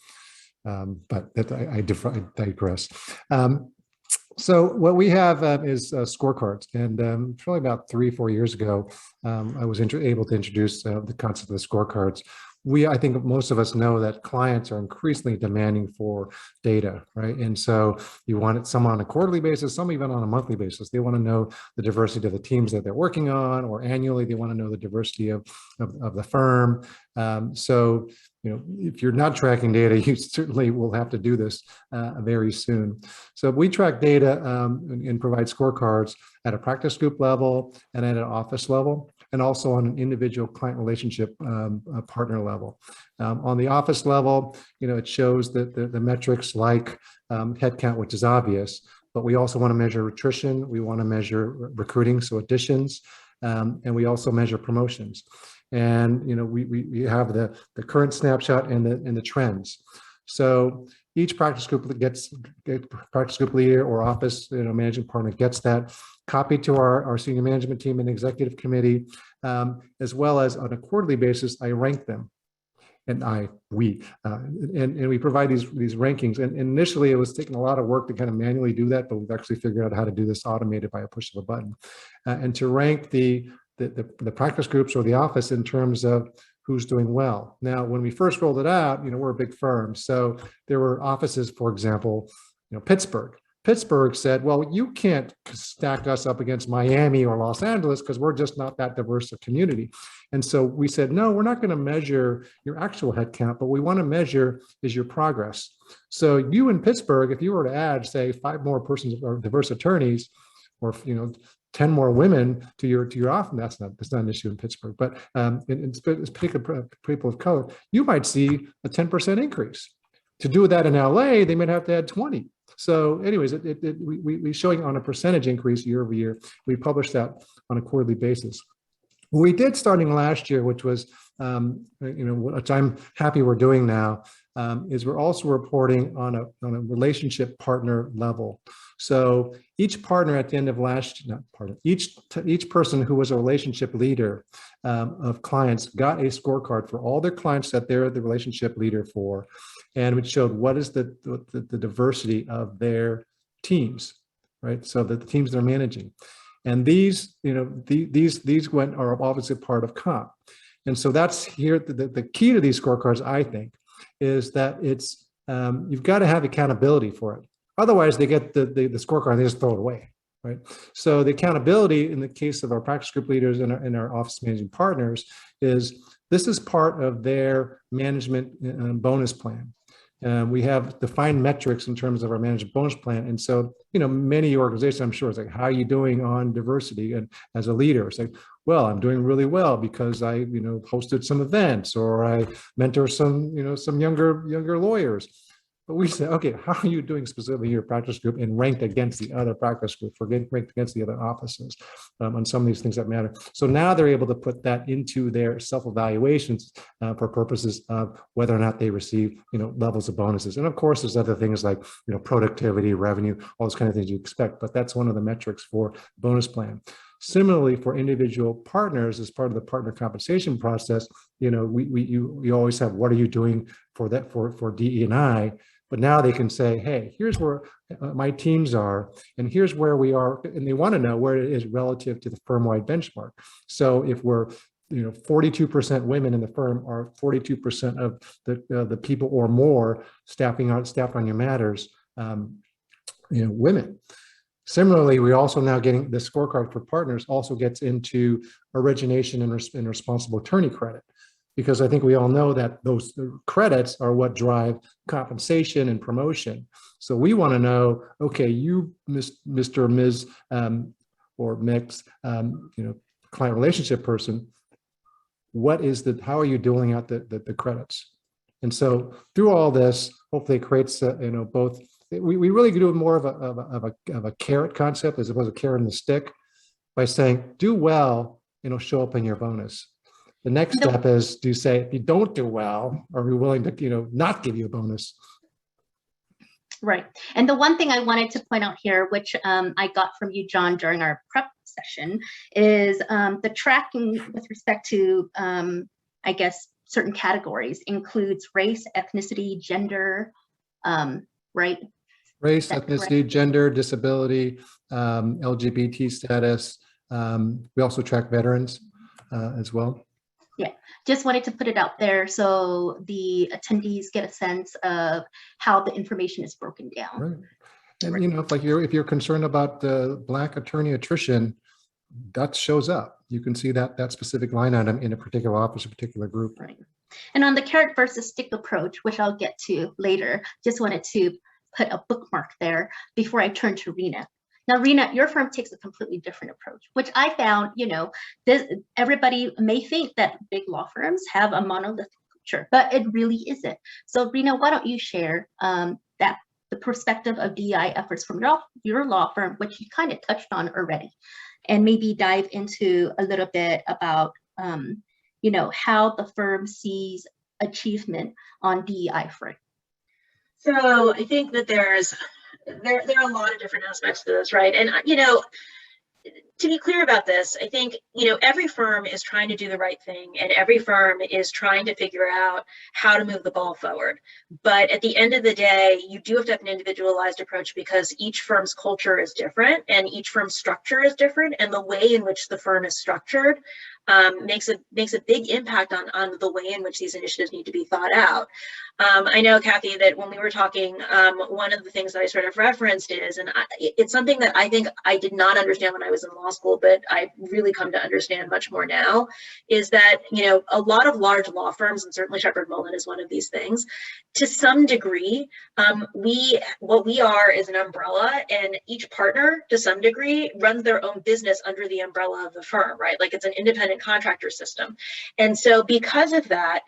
But I digress. So what we have is scorecards, and probably about 3 or 4 years ago, I was able to introduce the concept of the scorecards. I think most of us know that clients are increasingly demanding for data, right? And so you want it some on a quarterly basis, some even on a monthly basis. They want to know the diversity of the teams that they're working on, or annually they want to know the diversity of the firm. So if you're not tracking data, you certainly will have to do this very soon. So we track data and provide scorecards at a practice group level and at an office level, and also on an individual client relationship partner level. On the office level, it shows that the metrics like headcount, which is obvious, but we also want to measure attrition. We want to measure recruiting, so additions, and we also measure promotions. And we have the current snapshot and the trends. So each practice group practice group leader or office managing partner gets that copied to our senior management team and executive committee, as well as on a quarterly basis. I rank them, and we provide these rankings. And initially, it was taking a lot of work to kind of manually do that, but we've actually figured out how to do this automated by a push of a button, and to rank the practice groups or the office in terms of who's doing well. Now, when we first rolled it out, we're a big firm. So there were offices, for example, Pittsburgh. Pittsburgh said, well, you can't stack us up against Miami or Los Angeles because we're just not that diverse a community. And so we said, no, we're not going to measure your actual headcount, but we want to measure is your progress. So you in Pittsburgh, if you were to add, say, 5 more persons or diverse attorneys, or 10 more women to your office, that's not an issue in Pittsburgh, but in particular people of color, you might see a 10% increase. To do that in LA, they might have to add 20. So anyways, we showing on a percentage increase year over year. We published that on a quarterly basis. What we did starting last year, which was, which I'm happy we're doing now, is we're also reporting on a relationship partner level. So each partner at the end of each person who was a relationship leader of clients got a scorecard for all their clients that they're the relationship leader for, and which showed what is the diversity of their teams, right? So that the teams they're managing. And these are obviously part of comp. And so that's here, the key to these scorecards, I think, is that it's, you've got to have accountability for it. Otherwise, they get the scorecard and they just throw it away, right? So the accountability in the case of our practice group leaders and our office managing partners is this is part of their management bonus plan. We have defined metrics in terms of our management bonus plan. And so, many organizations, I'm sure, it's like, how are you doing on diversity? And as a leader, it's like, well, I'm doing really well because I, hosted some events, or I mentor some, some younger lawyers. But we say, okay, how are you doing specifically in your practice group and ranked against the other practice group, or ranked against the other offices on some of these things that matter? So now they're able to put that into their self-evaluations for purposes of whether or not they receive, levels of bonuses. And of course, there's other things like, productivity, revenue, all those kind of things you expect, but that's one of the metrics for bonus plan. Similarly, for individual partners, as part of the partner compensation process, we always have, what are you doing for that for DE&I? But now they can say, hey, here's where my teams are, and here's where we are, and they want to know where it is relative to the firm-wide benchmark. So if we're 42% women in the firm, are 42% of the people or more staffed on your matters, women. Similarly, we also now getting the scorecard for partners also gets into origination and responsible attorney credit, because I think we all know that those credits are what drive compensation and promotion. So we want to know, okay, you, Mr. or Ms. Or mix, client relationship person, how are you doling out the credits? And so through all this, hopefully it creates, both. We really do more of a carrot concept as opposed to carrot and the stick, by saying, do well, show up in your bonus. The next step is to say, if you don't do well, are we willing to, not give you a bonus? Right. And the one thing I wanted to point out here, which I got from you, John, during our prep session, is the tracking with respect to, I guess, certain categories includes race, ethnicity, gender, right? Race, ethnicity, gender, disability, LGBT status. We also track veterans as well. Yeah, just wanted to put it out there so the attendees get a sense of how the information is broken down. Right. And if you're concerned about the Black attorney attrition, that shows up. You can see that specific line item in a particular office, a particular group. Right. And on the carrot versus stick approach, which I'll get to later, just wanted to put a bookmark there before I turn to Rena. Now, Rena, your firm takes a completely different approach, which I found, everybody may think that big law firms have a monolithic culture, but it really isn't. So, Rena, why don't you share the perspective of DEI efforts from your law firm, which you kind of touched on already, and maybe dive into a little bit about, how the firm sees achievement on DEI front. So I think that there are a lot of different aspects to this, right? And to be clear about this, I think, every firm is trying to do the right thing, and every firm is trying to figure out how to move the ball forward. But at the end of the day, you do have to have an individualized approach, because each firm's culture is different and each firm's structure is different, and the way in which the firm is structured makes a big impact on the way in which these initiatives need to be thought out. I know, Cathy, that when we were talking, one of the things that I sort of referenced is, and it's something that I think I did not understand when I was in law school, but I've really come to understand much more now, is that, a lot of large law firms, and certainly Shepherd Mullen is one of these things, to some degree, what we are is an umbrella, and each partner, to some degree, runs their own business under the umbrella of the firm, right? Like, it's an independent contractor system. And so because of that,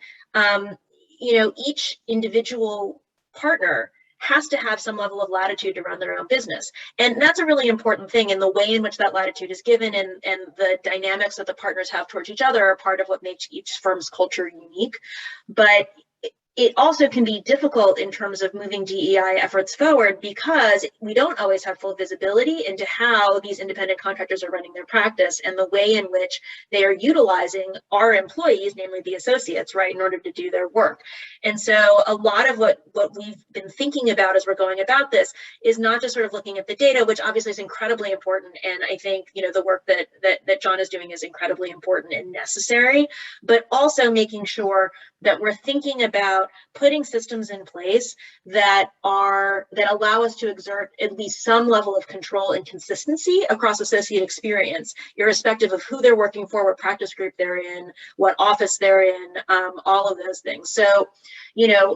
each individual partner has to have some level of latitude to run their own business. And that's a really important thing, and the way in which that latitude is given and the dynamics that the partners have towards each other are part of what makes each firm's culture unique. But it also can be difficult in terms of moving DEI efforts forward, because we don't always have full visibility into how these independent contractors are running their practice and the way in which they are utilizing our employees, namely the associates, right, in order to do their work. And so a lot of what we've been thinking about as we're going about this is not just sort of looking at the data, which obviously is incredibly important. And I think, the work that John is doing is incredibly important and necessary, but also making sure that we're thinking about about putting systems in place that allow us to exert at least some level of control and consistency across associate experience, irrespective of who they're working for, what practice group they're in, what office they're in, all of those things. So,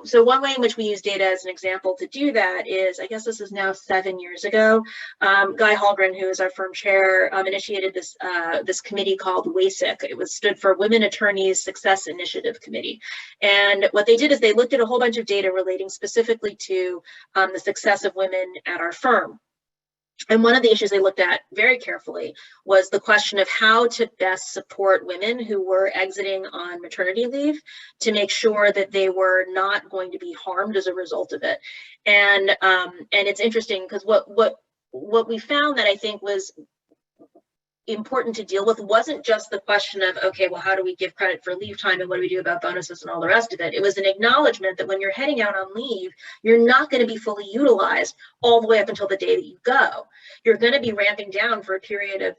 so one way in which we use data as an example to do that is, I guess this is now 7 years ago, Guy Hallgren, who is our firm chair, initiated this committee called WASIC. It stood for Women Attorneys Success Initiative Committee. And what they did is they looked at a whole bunch of data relating specifically to the success of women at our firm. And one of the issues they looked at very carefully was the question of how to best support women who were exiting on maternity leave to make sure that they were not going to be harmed as a result of it. And it's interesting because what we found that I think was important to deal with wasn't just the question of, okay, well, how do we give credit for leave time and what do we do about bonuses and all the rest of it? It was an acknowledgement that when you're heading out on leave, you're not going to be fully utilized all the way up until the day that you go. You're going to be ramping down for a period of,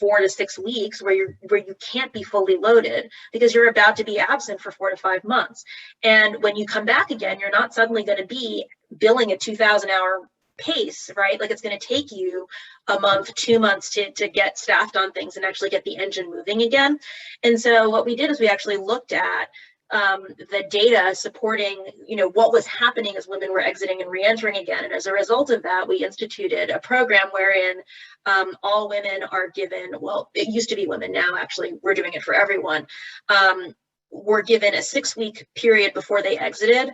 4 to 6 weeks where you can't be fully loaded because you're about to be absent for 4 to 5 months. And when you come back again, you're not suddenly going to be billing a 2,000-hour pace, right? Like it's going to take you a month, 2 months to get staffed on things and actually get the engine moving again. And so what we did is we actually looked at the data supporting, what was happening as women were exiting and re-entering again. And as a result of that, we instituted a program wherein all women are given, well, it used to be women, now actually we're doing it for everyone, were given a 6-week period before they exited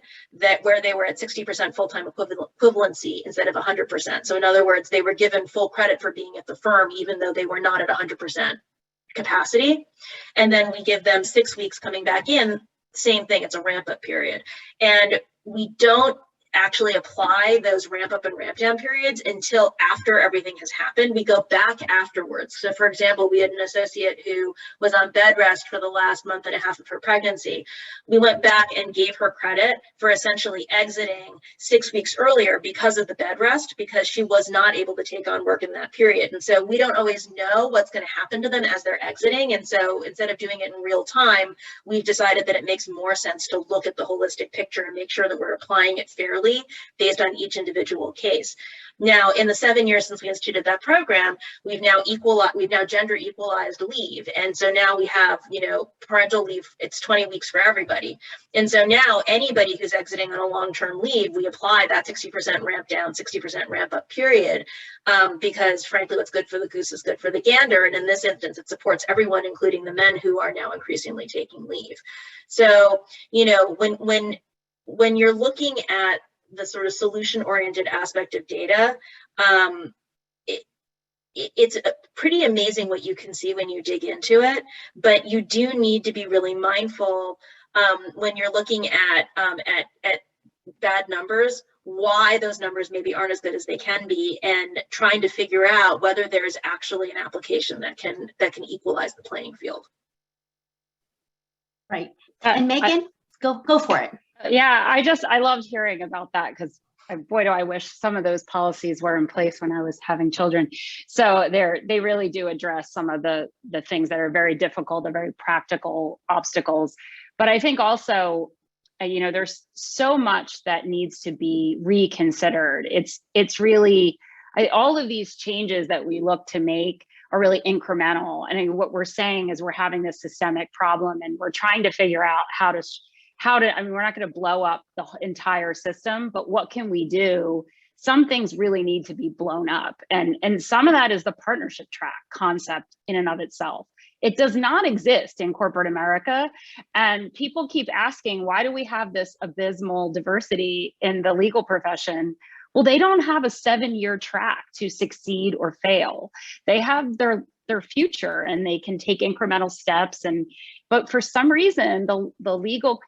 where they were at 60% full-time equivalency instead of 100%. So in other words, they were given full credit for being at the firm, even though they were not at 100% capacity. And then we give them 6 weeks coming back in, same thing, it's a ramp up period. And we don't actually apply those ramp up and ramp down periods until after everything has happened. We go back afterwards. So for example, we had an associate who was on bed rest for the last month and a half of her pregnancy. We went back and gave her credit for essentially exiting 6 weeks earlier because of the bed rest, because she was not able to take on work in that period. And so we don't always know what's going to happen to them as they're exiting. And so instead of doing it in real time, we've decided that it makes more sense to look at the holistic picture and make sure that we're applying it fairly based on each individual case. Now, in the 7 years since we instituted that program, we've now gender equalized leave. And so now we have, parental leave, it's 20 weeks for everybody. And so now anybody who's exiting on a long-term leave, we apply that 60% ramp down, 60% ramp up period, because frankly, what's good for the goose is good for the gander. And in this instance, it supports everyone, including the men who are now increasingly taking leave. So, when you're looking at the sort of solution-oriented aspect of data, it's pretty amazing what you can see when you dig into it, but you do need to be really mindful when you're looking at bad numbers, why those numbers maybe aren't as good as they can be, and trying to figure out whether there's actually an application that can equalize the playing field. Right. And Megan, go for it. Yeah, I loved hearing about that because boy, do I wish some of those policies were in place when I was having children. So they really do address some of the things that are very difficult, the very practical obstacles. But I think also, there's so much that needs to be reconsidered. It's really, all of these changes that we look to make are really incremental. And what we're saying is we're having this systemic problem and we're trying to figure out how to, we're not going to blow up the entire system, but what can we do? Some things really need to be blown up. And some of that is the partnership track concept in and of itself. It does not exist in corporate America. And people keep asking, why do we have this abysmal diversity in the legal profession? Well, they don't have a 7-year track to succeed or fail. They have their future and they can take incremental steps. But for some reason, the legal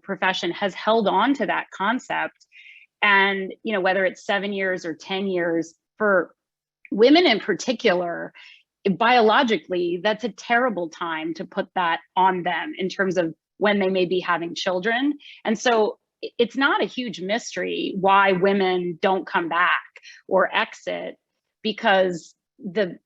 profession has held on to that concept. And whether it's 7 years or 10 years, for women in particular, biologically, that's a terrible time to put that on them in terms of when they may be having children. And so it's not a huge mystery why women don't come back or exit, because the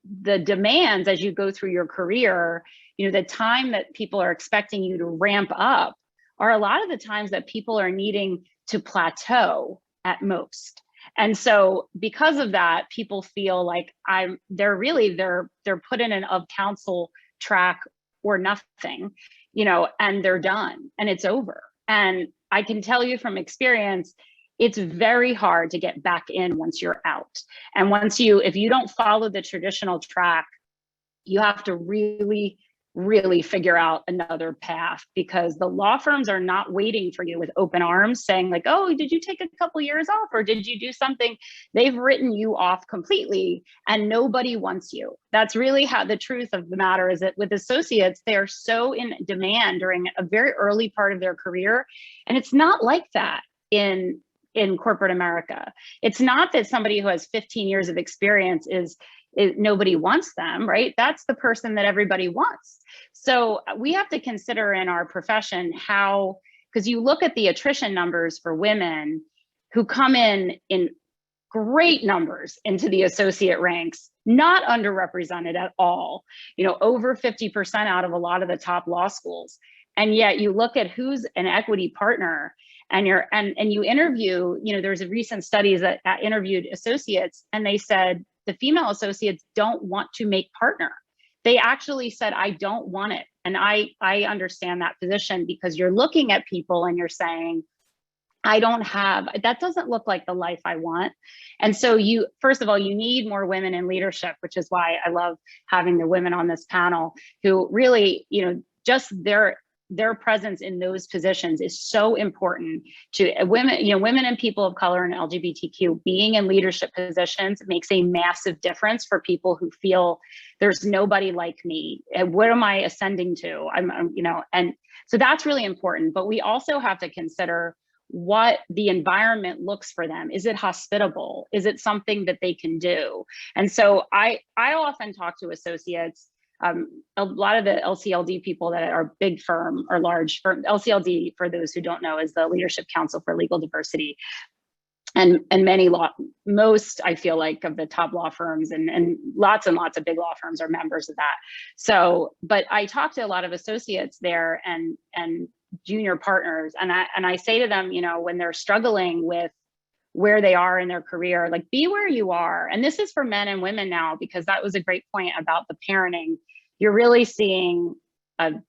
demands as you go through your career, the time that people are expecting you to ramp up are a lot of the times that people are needing to plateau at most. And so because of that, people feel like they're put in an of counsel track or nothing, you know, and they're done and it's over. And I can tell you from experience, it's very hard to get back in once you're out. And if you don't follow the traditional track, you have to really, really figure out another path, because the law firms are not waiting for you with open arms saying like, oh, did you take a couple years off or did you do something? They've written you off completely and nobody wants you. That's really how the truth of the matter is, that with associates, they are so in demand during a very early part of their career. And it's not like that in corporate America. It's not that somebody who has 15 years of experience is nobody wants them, right? That's the person that everybody wants. So we have to consider in our profession how, because you look at the attrition numbers for women who come in great numbers into the associate ranks, not underrepresented at all, you know, over 50% out of a lot of the top law schools. And yet you look at who's an equity partner and you interview, you know, there's a recent studies that interviewed associates and they said, the female associates don't want to make partner. They actually said, I don't want it. And I understand that position, because you're looking at people and you're saying, that doesn't look like the life I want. And so first of all, you need more women in leadership, which is why I love having the women on this panel who really, you know, just their presence in those positions is so important to women, you know, women and people of color and LGBTQ being in leadership positions makes a massive difference for people who feel there's nobody like me. And what am I ascending to? I'm, you know, and so that's really important. But we also have to consider what the environment looks for them. Is it hospitable? Is it something that they can do? And so I often talk to associates. A lot of the LCLD people that are big firm or large firm, LCLD, for those who don't know, is the Leadership Council for Legal Diversity. And most, I feel like, of the top law firms and lots of big law firms are members of that. So, but I talk to a lot of associates there and junior partners, and I say to them, you know, when they're struggling with where they are in their career, like, be where you are. And this is for men and women now, because that was a great point about the parenting. You're really seeing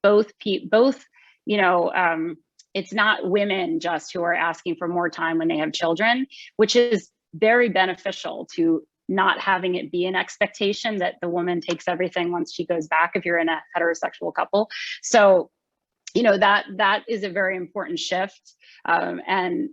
both, you know, it's not women just who are asking for more time when they have children, which is very beneficial to not having it be an expectation that the woman takes everything once she goes back if you're in a heterosexual couple. So, you know, that is a very important shift. And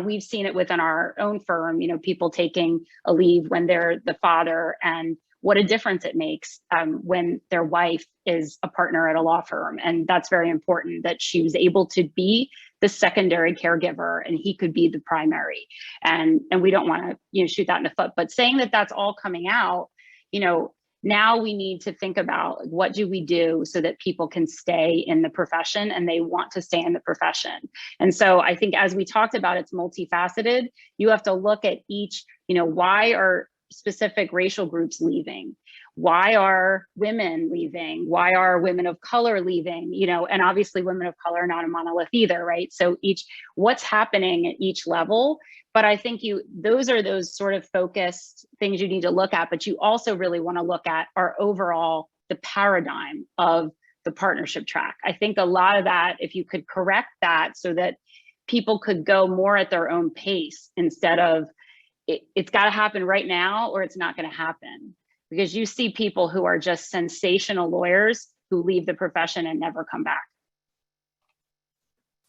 we've seen it within our own firm, you know, people taking a leave when they're the father, and what a difference it makes when their wife is a partner at a law firm. And that's very important, that she was able to be the secondary caregiver and he could be the primary. And we don't want to, you know, shoot that in the foot, but saying that that's all coming out, you know, now we need to think about what do we do so that people can stay in the profession and they want to stay in the profession. And so I think, as we talked about, it's multifaceted. You have to look at each, you know, why are specific racial groups leaving? Why are women leaving? Why are women of color leaving? You know, and obviously women of color are not a monolith either, right? So what's happening at each level. But I think those are those sort of focused things you need to look at, but you also really want to look at the paradigm of the partnership track. I think a lot of that, if you could correct that so that people could go more at their own pace instead of it's got to happen right now or it's not going to happen. Because you see people who are just sensational lawyers who leave the profession and never come back.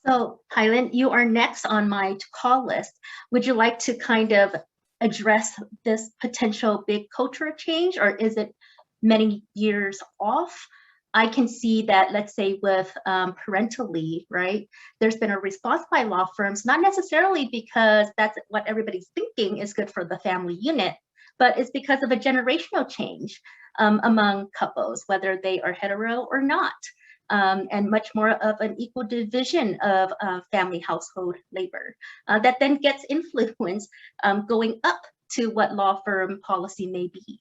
So, Hyland, you are next on my call list. Would you like to kind of address this potential big cultural change, or is it many years off? I can see that, let's say with parental leave, right? There's been a response by law firms, not necessarily because that's what everybody's thinking is good for the family unit, but it's because of a generational change among couples, whether they are hetero or not. And much more of an equal division of family household labor that then gets influenced going up to what law firm policy may be.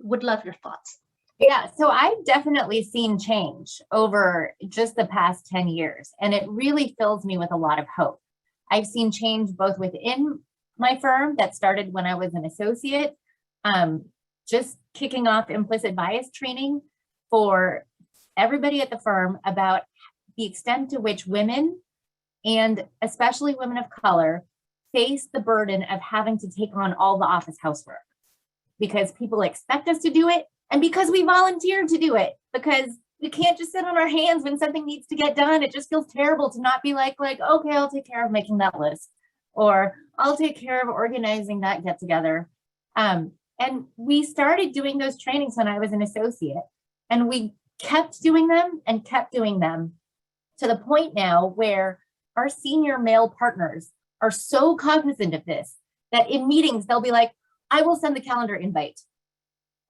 Would love your thoughts. Yeah, so I've definitely seen change over just the past 10 years, and it really fills me with a lot of hope. I've seen change both within my firm that started when I was an associate, just kicking off implicit bias training for everybody at the firm about the extent to which women, and especially women of color, face the burden of having to take on all the office housework because people expect us to do it and because we volunteer to do it, because we can't just sit on our hands when something needs to get done. It just feels terrible to not be like, okay, I'll take care of making that list, or I'll take care of organizing that get together. And we started doing those trainings when I was an associate, and we kept doing them and kept doing them to the point now where our senior male partners are so cognizant of this that in meetings, they'll be like, I will send the calendar invite.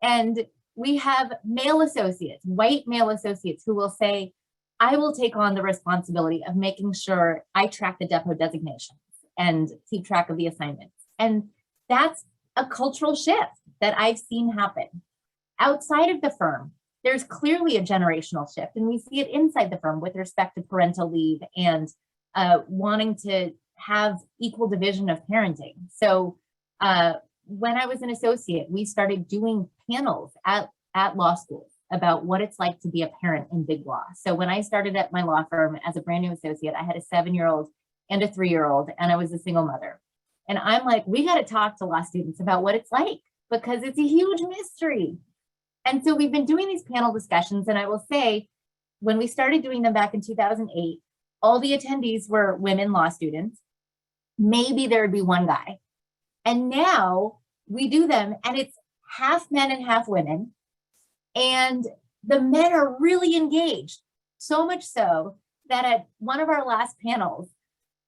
And we have male associates, white male associates, who will say, I will take on the responsibility of making sure I track the depot designations and keep track of the assignments. And that's a cultural shift that I've seen happen. Outside of the firm, there's clearly a generational shift, and we see it inside the firm with respect to parental leave and wanting to have equal division of parenting. So when I was an associate, we started doing panels at law schools about what it's like to be a parent in big law. So when I started at my law firm as a brand new associate, I had a 7-year-old and a 3-year-old, and I was a single mother. And I'm like, we got to talk to law students about what it's like, because it's a huge mystery. And so we've been doing these panel discussions, and I will say, when we started doing them back in 2008, all the attendees were women law students. Maybe there would be one guy. And now we do them, and it's half men and half women. And the men are really engaged, so much so that at one of our last panels,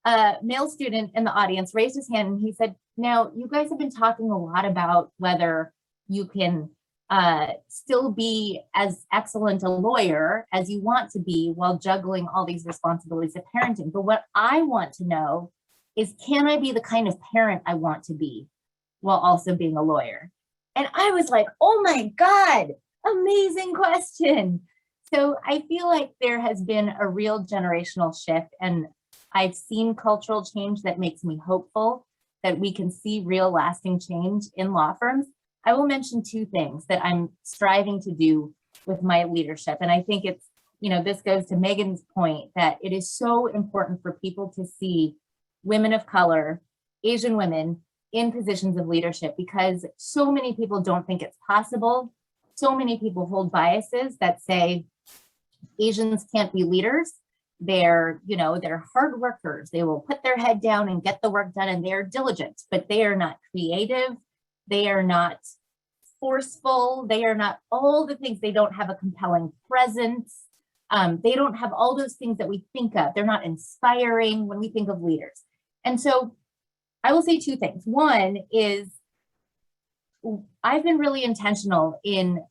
a male student in the audience raised his hand and he said, now, you guys have been talking a lot about whether you can still be as excellent a lawyer as you want to be while juggling all these responsibilities of parenting. But what I want to know is, can I be the kind of parent I want to be while also being a lawyer? And I was like, oh my God, amazing question. So I feel like there has been a real generational shift, and I've seen cultural change that makes me hopeful that we can see real lasting change in law firms. I will mention 2 things that I'm striving to do with my leadership. And I think it's, this goes to Megan's point that it is so important for people to see women of color, Asian women in positions of leadership, because so many people don't think it's possible. So many people hold biases that say Asians can't be leaders. They're hard workers. They will put their head down and get the work done, and they're diligent, but they are not creative. They are not forceful. They are not all the things. They don't have a compelling presence. They don't have all those things that we think of. They're not inspiring when we think of leaders. And so I will say 2 things. One is I've been really intentional in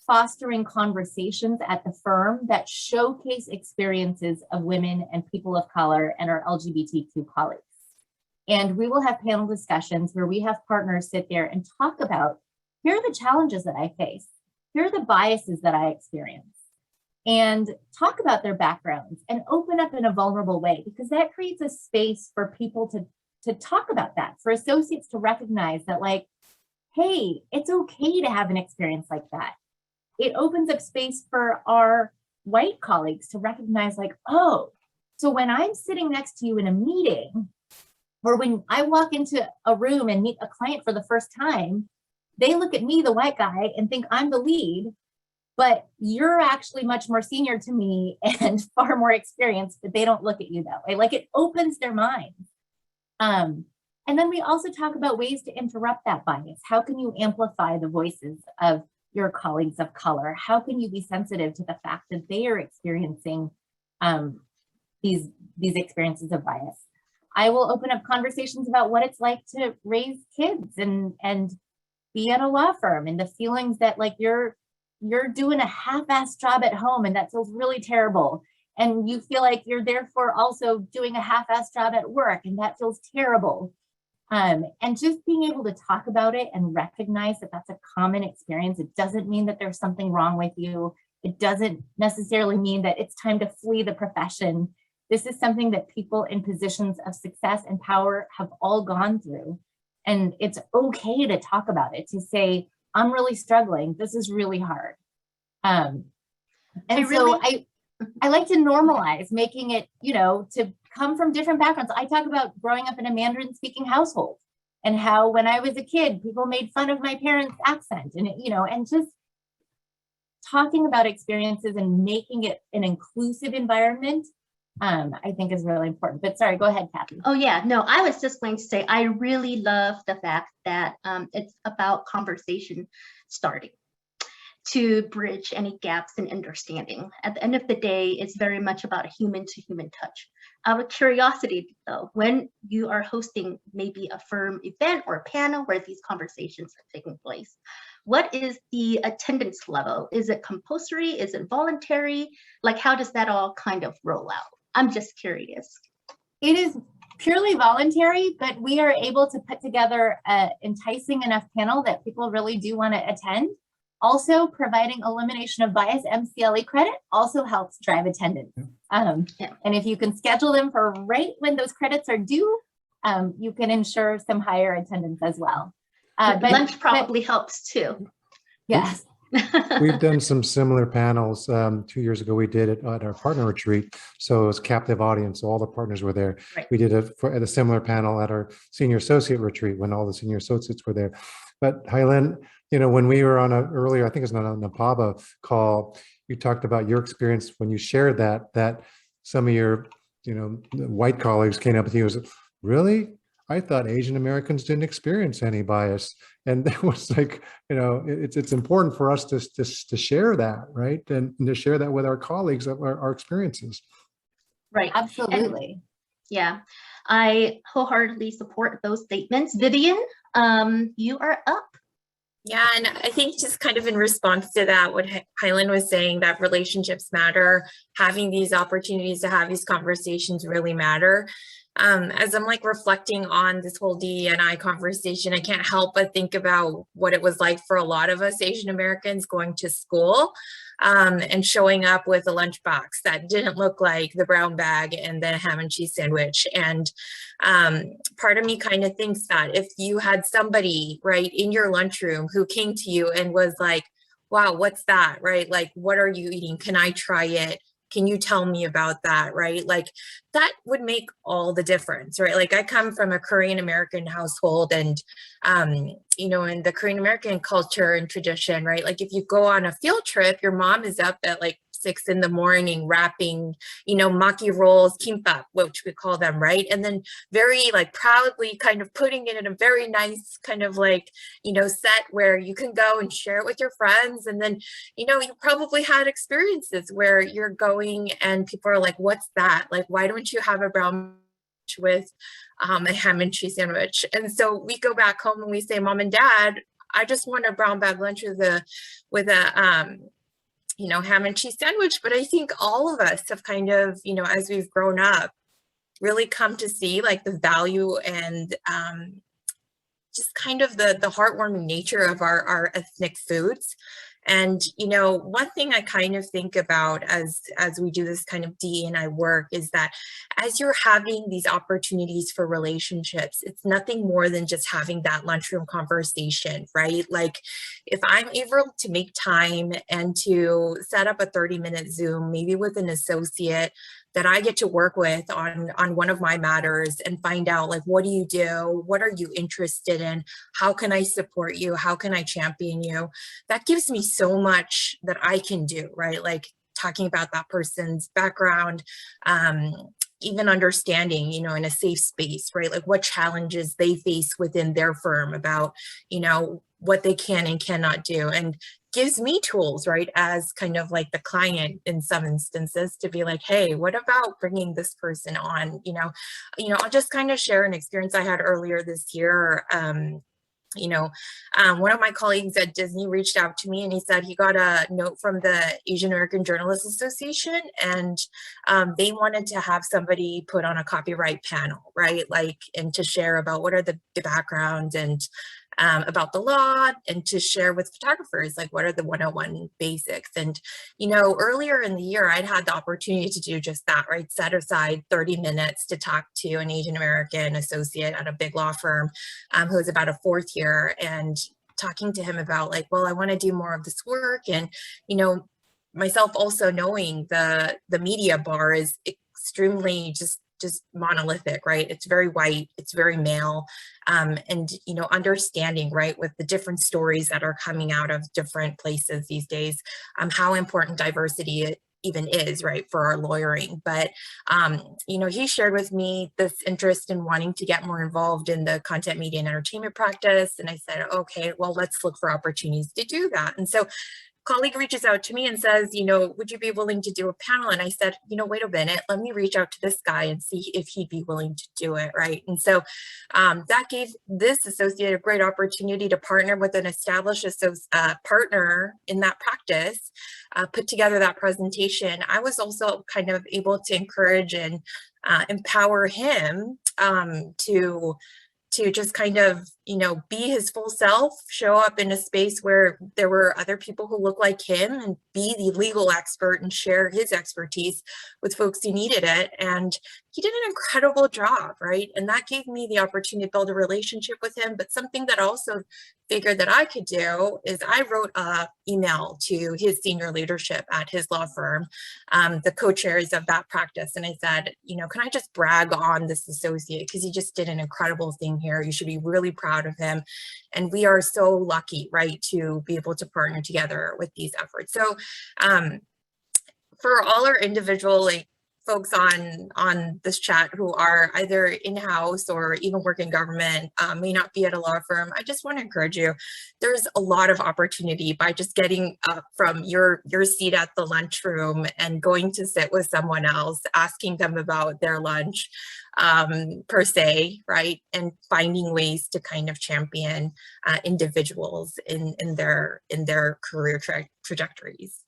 fostering conversations at the firm that showcase experiences of women and people of color and our LGBTQ colleagues. And we will have panel discussions where we have partners sit there and talk about, here are the challenges that I face. Here are the biases that I experience. And talk about their backgrounds and open up in a vulnerable way, because that creates a space for people to talk about that, for associates to recognize that, like, hey, it's okay to have an experience like that. It opens up space for our white colleagues to recognize, like, oh, so when I'm sitting next to you in a meeting, or when I walk into a room and meet a client for the first time, they look at me, the white guy, and think I'm the lead, but you're actually much more senior to me and far more experienced, but they don't look at you that way. Like, it opens their minds. And then we also talk about ways to interrupt that bias. How can you amplify the voices of your colleagues of color? How can you be sensitive to the fact that they are experiencing these experiences of bias? I will open up conversations about what it's like to raise kids and be at a law firm, and the feelings that, like, you're doing a half-assed job at home and that feels really terrible. And you feel like you're therefore also doing a half-assed job at work and that feels terrible. And just being able to talk about it and recognize that that's a common experience. It doesn't mean that there's something wrong with you. It doesn't necessarily mean that it's time to flee the profession. This is something that people in positions of success and power have all gone through. And it's okay to talk about it, to say, I'm really struggling. This is really hard. And I like to normalize making it, you know, to come from different backgrounds. I talk about growing up in a Mandarin speaking household and how when I was a kid, people made fun of my parents' accent and, you know, and just talking about experiences and making it an inclusive environment, I think is really important. But sorry, go ahead, Cathy. Oh yeah, no, I was just going to say, I really love the fact that it's about conversation starting to bridge any gaps in understanding. At the end of the day, it's very much about a human to human touch. Out of curiosity though, when you are hosting maybe a firm event or a panel where these conversations are taking place, what is the attendance level? Is it compulsory? Is it voluntary? Like, how does that all kind of roll out? I'm just curious. It is purely voluntary, but we are able to put together an enticing enough panel that people really do want to attend. Also, providing elimination of bias MCLE credit also helps drive attendance. And if you can schedule them for right when those credits are due, you can ensure some higher attendance as well. But lunch probably helps too. Yes. We've done some similar panels. 2 years ago, we did it at our partner retreat. So it was captive audience. So all the partners were there. Right. We did a similar panel at our senior associate retreat when all the senior associates were there. But Hailen, you know, when we were on earlier, I think it's not on the APABA call, you talked about your experience when you shared that some of your, you know, white colleagues came up with you and said, really? I thought Asian Americans didn't experience any bias. And that was like, you know, it's important for us to share that, right? And to share that with our colleagues, our experiences. Right. Absolutely. And, yeah, I wholeheartedly support those statements. Vivian, you are up. Yeah, and I think just kind of in response to that, what Hailen was saying, that relationships matter, having these opportunities to have these conversations really matter. As I'm like reflecting on this whole DE&I conversation, I can't help but think about what it was like for a lot of us Asian Americans going to school and showing up with a lunchbox that didn't look like the brown bag and the ham and cheese sandwich. And part of me kind of thinks that if you had somebody right in your lunchroom who came to you and was like, wow, what's that, right? Like, what are you eating? Can I try it? Can you tell me about that, right? Like, that would make all the difference, right? Like, I come from a Korean American household, and, you know, in the Korean American culture and tradition, right? Like, if you go on a field trip, your mom is up at like 6 in the morning wrapping, you know, maki rolls, kimbap, which we call them, right? And then very like proudly kind of putting it in a very nice kind of like, you know, set where you can go and share it with your friends. And then, you know, you probably had experiences where you're going and people are like, what's that? Like, why don't you have a brown with a ham and cheese sandwich? And so we go back home and we say, Mom and Dad, I just want a brown bag lunch with a you know, ham and cheese sandwich. But I think all of us have kind of, you know, as we've grown up, really come to see like the value and just kind of the heartwarming nature of our ethnic foods. And, you know, one thing I kind of think about as we do this kind of DE&I work is that as you're having these opportunities for relationships, it's nothing more than just having that lunchroom conversation, right? Like, if I'm able to make time and to set up a 30-minute Zoom, maybe with an associate that I get to work with on one of my matters and find out, like, what do you do? What are you interested in? How can I support you? How can I champion you? That gives me so much that I can do, right? Like, talking about that person's background, even understanding, you know, in a safe space, right? Like, what challenges they face within their firm about, you know, what they can and cannot do. And gives me tools, right, as kind of like the client in some instances to be like, hey, what about bringing this person on? You know, I'll just kind of share an experience I had earlier this year. One of my colleagues at Disney reached out to me and he said he got a note from the Asian American Journalists Association, and they wanted to have somebody put on a copyright panel, right? And to share about what are the backgrounds and about the law, and to share with photographers, what are the 101 basics. And, earlier in the year, I'd had the opportunity to do just that, right? Set aside 30 minutes to talk to an Asian American associate at a big law firm who was about a fourth year, and talking to him about well, I want to do more of this work. And, myself also knowing the media bar is extremely just monolithic, right? It's very white, it's very male, and understanding, right, with the different stories that are coming out of different places these days, how important diversity even is, right, for our lawyering. But he shared with me this interest in wanting to get more involved in the content, media, and entertainment practice, and I said, okay, well, let's look for opportunities to do that. And so colleague reaches out to me and says, would you be willing to do a panel? And I said, wait a minute, let me reach out to this guy and see if he'd be willing to do it, right? And so that gave this associate a great opportunity to partner with an established partner in that practice, put together that presentation. I was also kind of able to encourage and empower him to just kind of, be his full self, show up in a space where there were other people who look like him, and be the legal expert and share his expertise with folks who needed it. And he did an incredible job, right? And that gave me the opportunity to build a relationship with him. But something that I also figured that I could do is I wrote an email to his senior leadership at his law firm, the co-chairs of that practice. And I said, can I just brag on this associate? Because he just did an incredible thing here. You should be really proud of him. And we are so lucky, right, to be able to partner together with these efforts. So for all our individual folks on this chat who are either in-house or even work in government, may not be at a law firm, I just want to encourage you. There's a lot of opportunity by just getting up from your seat at the lunchroom and going to sit with someone else, asking them about their lunch, per se, right? And finding ways to kind of champion individuals in their career trajectories.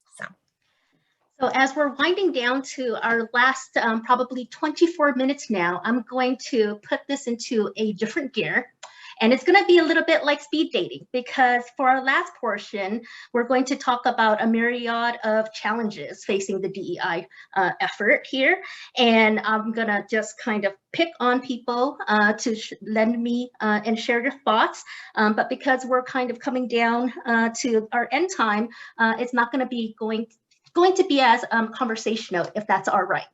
So as we're winding down to our last probably 24 minutes now, I'm going to put this into a different gear. And it's going to be a little bit like speed dating, because for our last portion, we're going to talk about a myriad of challenges facing the DEI effort here. And I'm going to just kind of pick on people to lend me and share your thoughts. But because we're kind of coming down to our end time, it's not going to be going to be as conversational, if that's all right.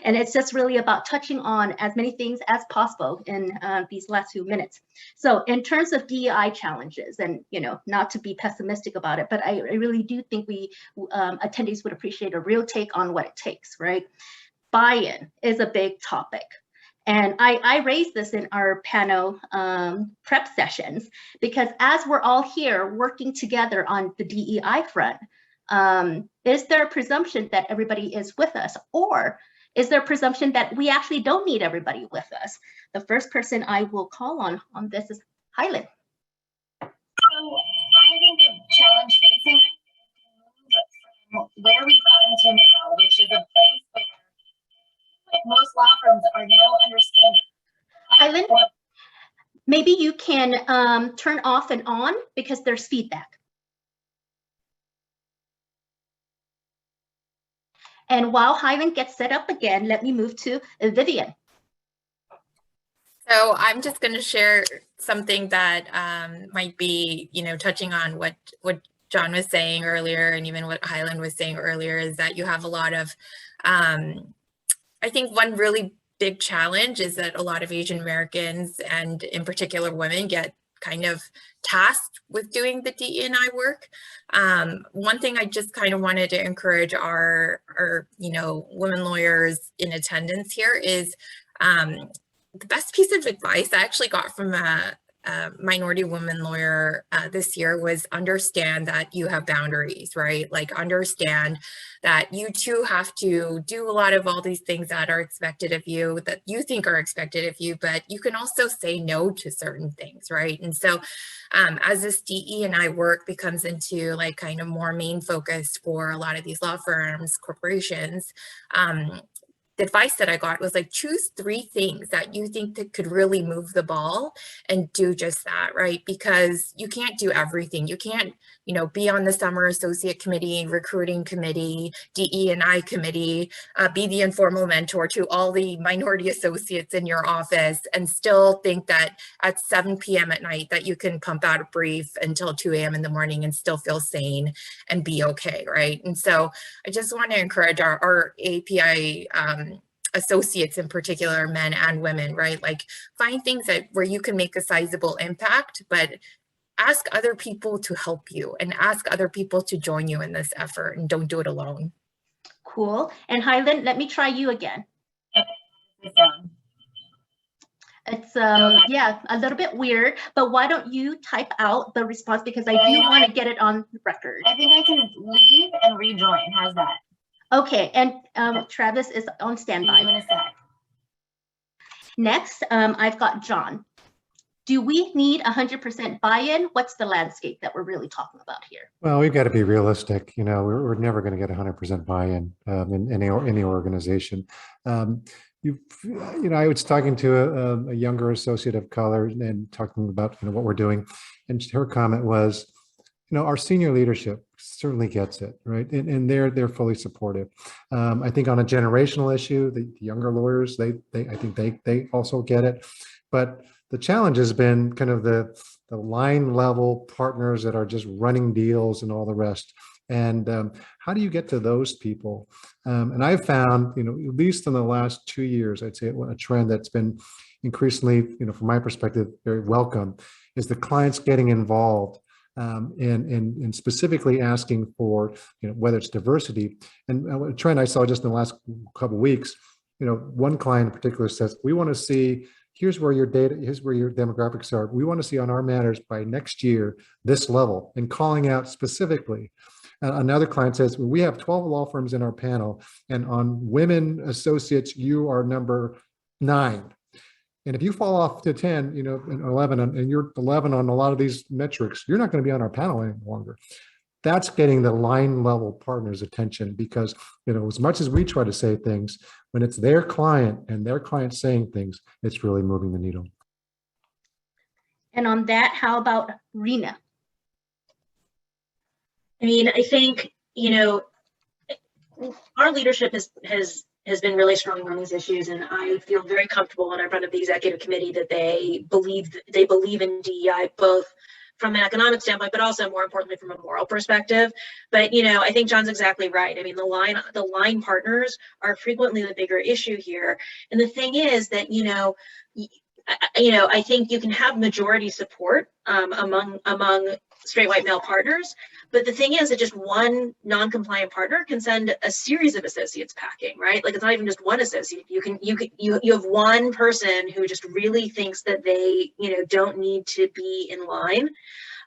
And it's just really about touching on as many things as possible in these last few minutes. So in terms of DEI challenges, and not to be pessimistic about it, but I really do think we attendees would appreciate a real take on what it takes, right? Buy-in is a big topic. And I raised this in our panel prep sessions, because as we're all here working together on the DEI front, is there a presumption that everybody is with us, or is there a presumption that we actually don't need everybody with us? The first person I will call on this is Hyland. So I think the challenge facing us is from where we've gotten to now, which is a place where most law firms are now understanding. Hyland, maybe you can turn off and on, because there's feedback. And while Hyland gets set up again, let me move to Vivian. So I'm just going to share something that might be, touching on what John was saying earlier, and even what Hyland was saying earlier, is that you have a lot of, I think one really big challenge is that a lot of Asian Americans, and in particular women, get kind of tasked with doing the DE&I work. One thing I just kind of wanted to encourage our women lawyers in attendance here is the best piece of advice I actually got from a minority woman lawyer this year was understand that you have boundaries, right? Like understand that you too have to do a lot of all these things that are expected of you, that you think are expected of you, but you can also say no to certain things, right? And so as this DE&I work becomes into like kind of more main focus for a lot of these law firms, corporations, the advice that I got was like, choose 3 things that you think that could really move the ball and do just that, right? Because you can't do everything. You can't, be on the summer associate committee, recruiting committee, DE&I committee, be the informal mentor to all the minority associates in your office and still think that at 7 p.m. at night that you can pump out a brief until 2 a.m. in the morning and still feel sane and be okay, right? And so I just want to encourage our API associates in particular, men and women, right? Like find things where you can make a sizable impact, but ask other people to help you and ask other people to join you in this effort and don't do it alone. Cool. And Highland, let me try you again. It's yeah, a little bit weird, but why don't you type out the response, because I do want to get it on record. I think I can leave and rejoin. How's that? Okay, and Travis is on standby. See you in a sec. Next, I've got John. Do we need 100% buy-in? What's the landscape that we're really talking about here? Well, we've got to be realistic. We're never going to get 100% buy-in in any organization. I was talking to a younger associate of color and talking about what we're doing, and her comment was, our senior leadership certainly gets it, right? And they're fully supportive. I think on a generational issue, the younger lawyers, I think they also get it, but the challenge has been kind of the line level partners that are just running deals and all the rest. And how do you get to those people? And I've found, at least in the last 2 years, I'd say a trend that's been increasingly, from my perspective, very welcome, is the clients getting involved and specifically asking for, whether it's diversity. And a trend I saw just in the last couple of weeks, one client in particular says, we want to see, here's where your data, here's where your demographics are. We want to see on our matters by next year, this level, and calling out specifically. Another client says, we have 12 law firms in our panel, and on women associates, you are number 9. And if you fall off to 10, and 11, and you're 11 on a lot of these metrics, you're not going to be on our panel any longer. That's getting the line level partners' attention, because, as much as we try to say things, when it's their client and their client saying things, it's really moving the needle. And on that, how about Rena? I mean, I think, our leadership has been really strong on these issues, and I feel very comfortable when I run of the executive committee that they believe in DEI, both from an economic standpoint, but also more importantly from a moral perspective. But I think John's exactly right. I mean, the line partners are frequently the bigger issue here. And the thing is that I think you can have majority support among straight white male partners, but the thing is that just one non-compliant partner can send a series of associates packing, right? Like, it's not even just one associate. You have one person who just really thinks that they don't need to be in line,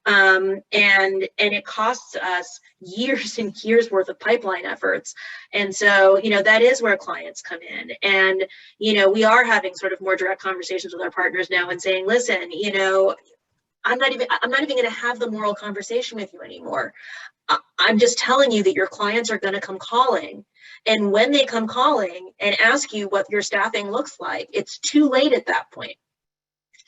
and it costs us years and years worth of pipeline efforts. And so that is where clients come in, and we are having sort of more direct conversations with our partners now and saying, listen, I'm not even going to have the moral conversation with you anymore. I'm just telling you that your clients are going to come calling. And when they come calling and ask you what your staffing looks like, it's too late at that point.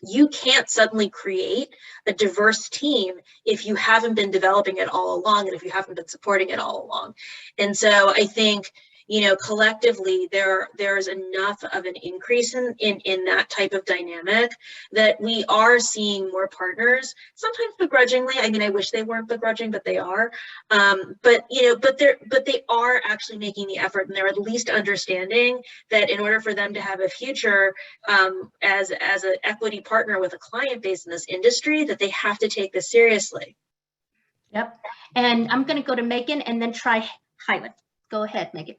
You can't suddenly create a diverse team if you haven't been developing it all along and if you haven't been supporting it all along. And so I think, collectively, there's enough of an increase in that type of dynamic that we are seeing more partners, sometimes begrudgingly. I mean, I wish they weren't begrudging, but they are. But they are actually making the effort, and they're at least understanding that in order for them to have a future as an equity partner with a client base in this industry, that they have to take this seriously. Yep. And I'm going to go to Megan and then try Highland. Go ahead, Megan.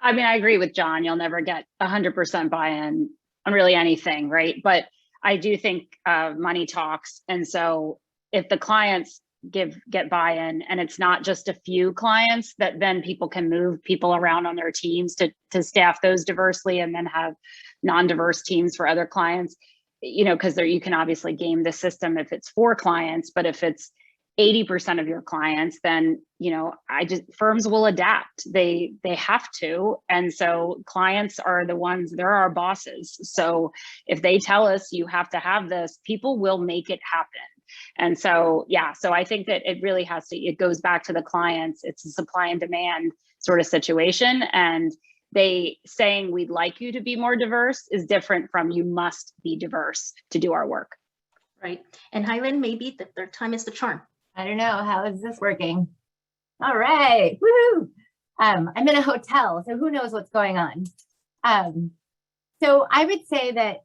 I mean, I agree with John. You'll never get 100% buy-in on really anything, right? But I do think money talks. And so if the clients get buy-in, and it's not just a few clients, that then people can move people around on their teams to staff those diversely, and then have non-diverse teams for other clients, you know, because you can obviously game the system if it's 4 clients, but if it's 80% of your clients, then, you know, firms will adapt. They have to. And so clients are the ones, they're our bosses. So if they tell us you have to have this, people will make it happen. And so, yeah, so I think that it really it goes back to the clients. It's a supply and demand sort of situation. And they saying we'd like you to be more diverse is different from you must be diverse to do our work. Right. And Highland, maybe the third time is the charm. I don't know. How is this working? All right. Woohoo. I'm in a hotel, so who knows what's going on. So I would say that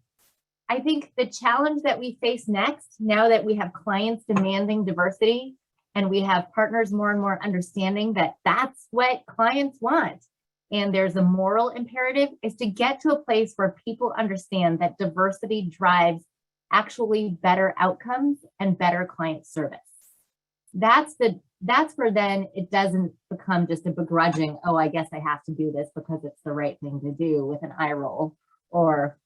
I think the challenge that we face next, now that we have clients demanding diversity and we have partners more and more understanding that that's what clients want, and there's a moral imperative, is to get to a place where people understand that diversity drives actually better outcomes and better client service. That's where then it doesn't become just a begrudging, oh, I guess I have to do this because it's the right thing to do with an eye roll, or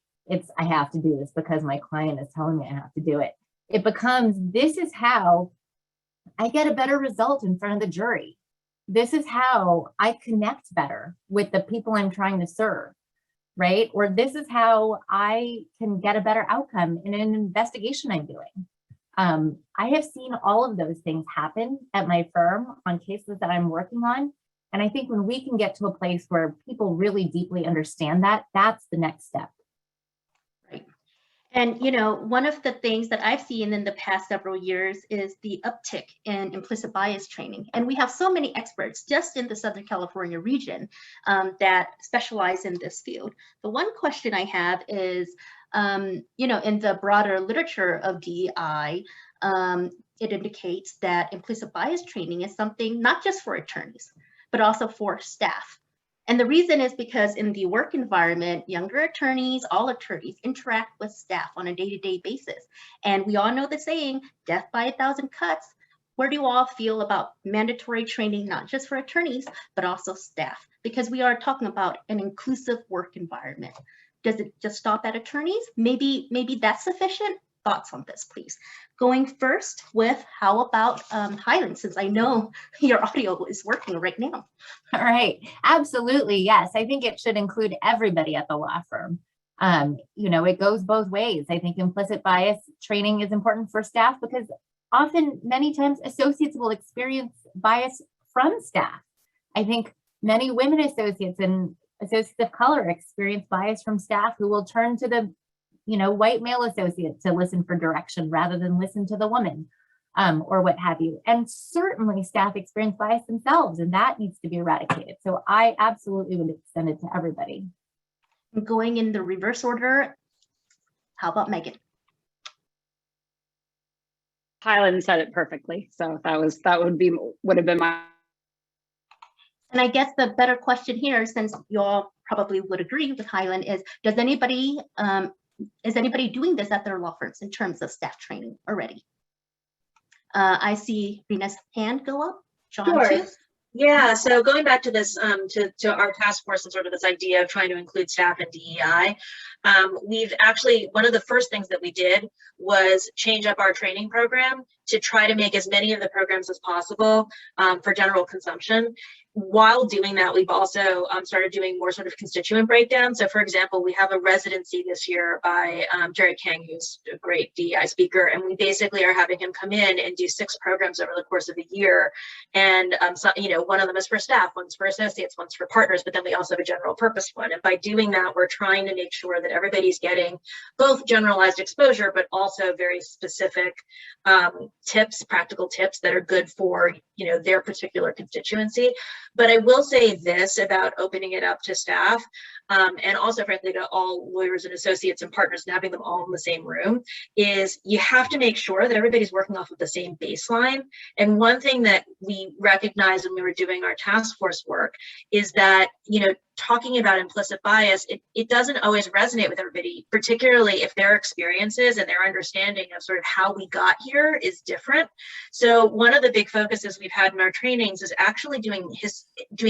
I have to do this because my client is telling me I have to do it. It becomes, this is how I get a better result in front of the jury. This is how I connect better with the people I'm trying to serve, right? Or this is how I can get a better outcome in an investigation I'm doing. I have seen all of those things happen at my firm on cases that I'm working on. And I think when we can get to a place where people really deeply understand that, that's the next step. Right. And, you know, one of the things that I've seen in the past several years is the uptick in implicit bias training. And we have so many experts just in the Southern California region that specialize in this field. The one question I have is, you know, in the broader literature of DEI, it indicates that implicit bias training is something not just for attorneys, but also for staff. And the reason is because in the work environment, younger attorneys, all attorneys interact with staff on a day-to-day basis. And we all know the saying, death by 1,000 cuts. Where do you all feel about mandatory training, not just for attorneys, but also staff? Because we are talking about an inclusive work environment. Does it just stop at attorneys? Maybe that's sufficient. Thoughts on this, please. Going first with, how about Highland, since I know your audio is working right now. All right, absolutely, yes. I think it should include everybody at the law firm. You know, it goes both ways. I think implicit bias training is important for staff because often, many times, associates will experience bias from staff. I think many women associates and associates of color experience bias from staff who will turn to the, you know, white male associate to listen for direction rather than listen to the woman, or what have you. And certainly staff experience bias themselves, and that needs to be eradicated. So I absolutely would extend it to everybody. Going in the reverse order, how about Megan? Highland said it perfectly. So would have been my. And I guess the better question here, since you all probably would agree with Highland, is anybody doing this at their law firms in terms of staff training already? I see Rena's hand go up. John, sure. Too? Yeah, so going back to this, to our task force and sort of this idea of trying to include staff in DEI, we've actually, one of the first things that we did was change up our training program to try to make as many of the programs as possible for general consumption. While doing that, we've also started doing more sort of constituent breakdown. So for example, we have a residency this year by Jerry King, who's a great DEI speaker, and we basically are having him come in and do 6 programs over the course of a year. And so, you know, one of them is for staff, one's for associates, one's for partners, but then we also have a general purpose one. And by doing that, we're trying to make sure that everybody's getting both generalized exposure, but also very specific tips, practical tips that are good for, you know, their particular constituency. But I will say this about opening it up to staff, and also frankly to all lawyers and associates and partners and having them all in the same room, is you have to make sure that everybody's working off of the same baseline. And one thing that we recognized when we were doing our task force work is that, you know, talking about implicit bias, it doesn't always resonate with everybody, particularly if their experiences and their understanding of sort of how we got here is different. So one of the big focuses we've had in our trainings is actually doing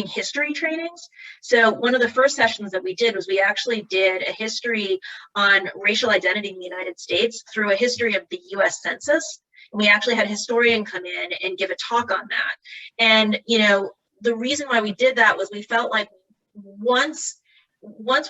history trainings. So one of the first sessions that we did was we actually did a history on racial identity in the United States through a history of the US Census. And we actually had a historian come in and give a talk on that. And, you know, the reason why we did that was we felt like once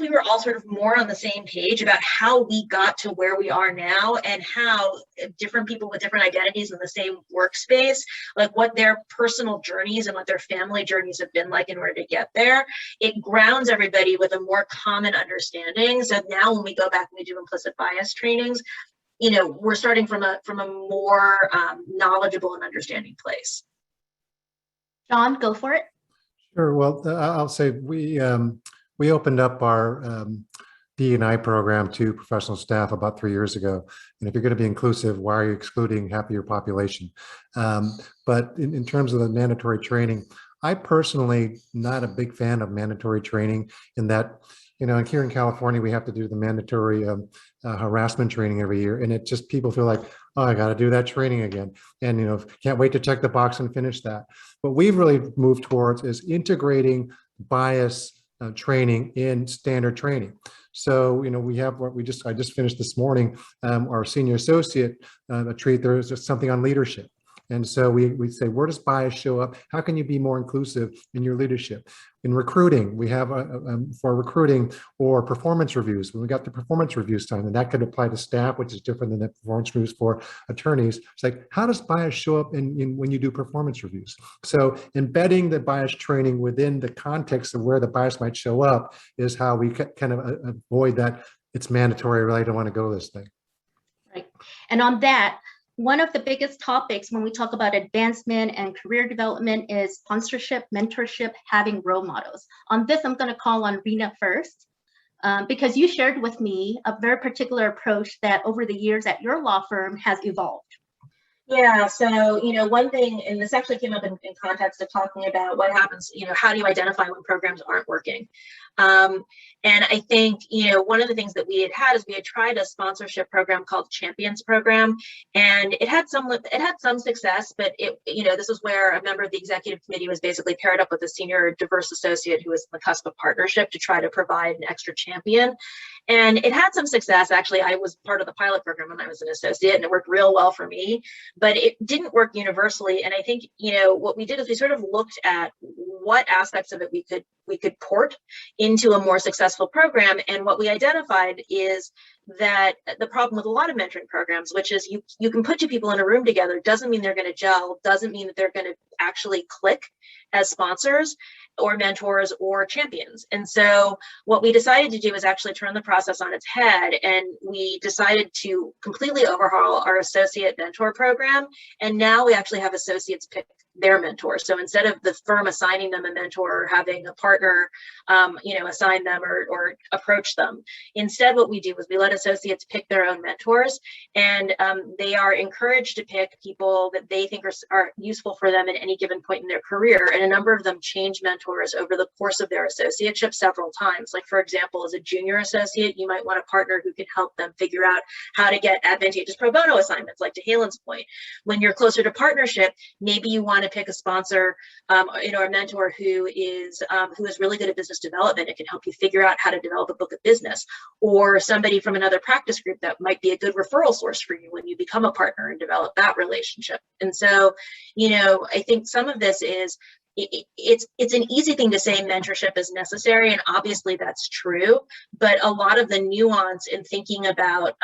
we were all sort of more on the same page about how we got to where we are now and how different people with different identities in the same workspace, like what their personal journeys and what their family journeys have been like in order to get there, it grounds everybody with a more common understanding. So now when we go back and we do implicit bias trainings, you know, we're starting from a more knowledgeable and understanding place. John, go for it. Sure. Well, I'll say we opened up our DE&I program to professional staff about 3 years ago. And if you're going to be inclusive, why are you excluding half of your population? But in terms of the mandatory training, I personally not a big fan of mandatory training in that, you know, here in California, we have to do the mandatory harassment training every year. And it just, people feel like, oh, I got to do that training again. And, you know, can't wait to check the box and finish that. What we've really moved towards is integrating bias training in standard training. So, you know, we have what I just finished this morning, our senior associate treat, there's just something on leadership. And so we say, where does bias show up? How can you be more inclusive in your leadership? In recruiting, we have for recruiting or performance reviews. When we got the performance reviews done, and that could apply to staff, which is different than the performance reviews for attorneys. It's like, how does bias show up in when you do performance reviews? So embedding the bias training within the context of where the bias might show up is how we kind of avoid that it's mandatory, I really don't want to go this thing. Right. And on that, one of the biggest topics when we talk about advancement and career development is sponsorship, mentorship, having role models. On this, I'm going to call on Rena first, because you shared with me a very particular approach that over the years at your law firm has evolved. Yeah, so, you know, one thing, and this actually came up in context of talking about what happens, you know, how do you identify when programs aren't working? And I think, you know, one of the things that we had is we had tried a sponsorship program called Champions Program, and it had some success, but it, you know, this is where a member of the executive committee was basically paired up with a senior diverse associate who was on the cusp of partnership to try to provide an extra champion. And it had some success. Actually, I was part of the pilot program when I was an associate, and it worked real well for me, but it didn't work universally. And I think, you know, what we did is we sort of looked at what aspects of it we could port into a more successful program. And what we identified is that the problem with a lot of mentoring programs, which is you can put two people in a room together, doesn't mean they're going to gel, doesn't mean that they're going to actually click as sponsors or mentors or champions. And so what we decided to do is actually turn the process on its head, and we decided to completely overhaul our associate mentor program. And now we actually have associates pick their mentor. So instead of the firm assigning them a mentor or having a partner, you know, assign them or approach them, instead what we do is we let associates pick their own mentors, and they are encouraged to pick people that they think are useful for them at any given point in their career. And a number of them change mentors over the course of their associateship several times. Like, for example, as a junior associate, you might want a partner who can help them figure out how to get advantageous pro bono assignments, like to Halen's point. When you're closer to partnership, maybe you want to pick a sponsor, you know, a mentor who is really good at business development and can help you figure out how to develop a book of business, or somebody from another practice group that might be a good referral source for you when you become a partner and develop that relationship. And so, you know, I think some of this is, it's an easy thing to say mentorship is necessary, and obviously that's true, but a lot of the nuance in thinking about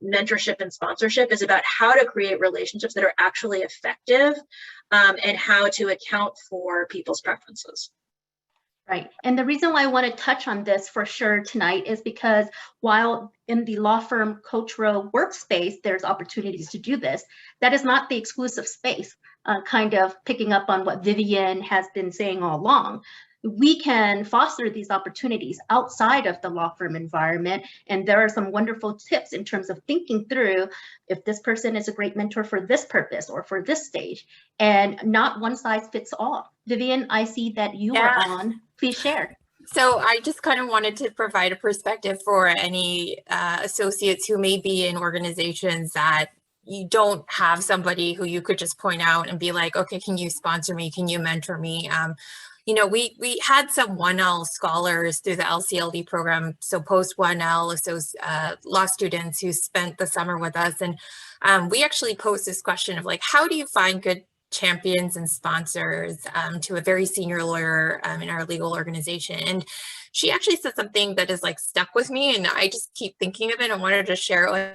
mentorship and sponsorship is about how to create relationships that are actually effective, and how to account for people's preferences. Right. And the reason why I want to touch on this for sure tonight is because while in the law firm coach row workspace, there's opportunities to do this, that is not the exclusive space. kind of picking up on what Vivian has been saying all along. We can foster these opportunities outside of the law firm environment. And there are some wonderful tips in terms of thinking through if this person is a great mentor for this purpose or for this stage, and not one size fits all. Vivian, I see that you are on. Please share. So I just kind of wanted to provide a perspective for any associates who may be in organizations that you don't have somebody who you could just point out and be like, okay, can you sponsor me? Can you mentor me? You know, we had some 1L scholars through the LCLD program, so post 1L law students who spent the summer with us. And we actually posed this question of like, how do you find good champions and sponsors to a very senior lawyer in our legal organization? And she actually said something that is like stuck with me, and I just keep thinking of it and wanted to share it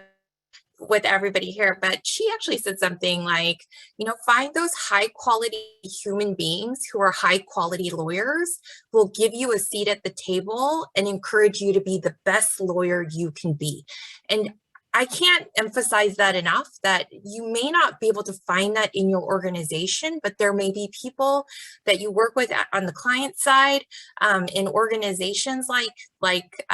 with everybody here. But she actually said something like, you know, find those high quality human beings who are high quality lawyers who will give you a seat at the table and encourage you to be the best lawyer you can be. And I can't emphasize that enough, that you may not be able to find that in your organization, but there may be people that you work with on the client side in organizations like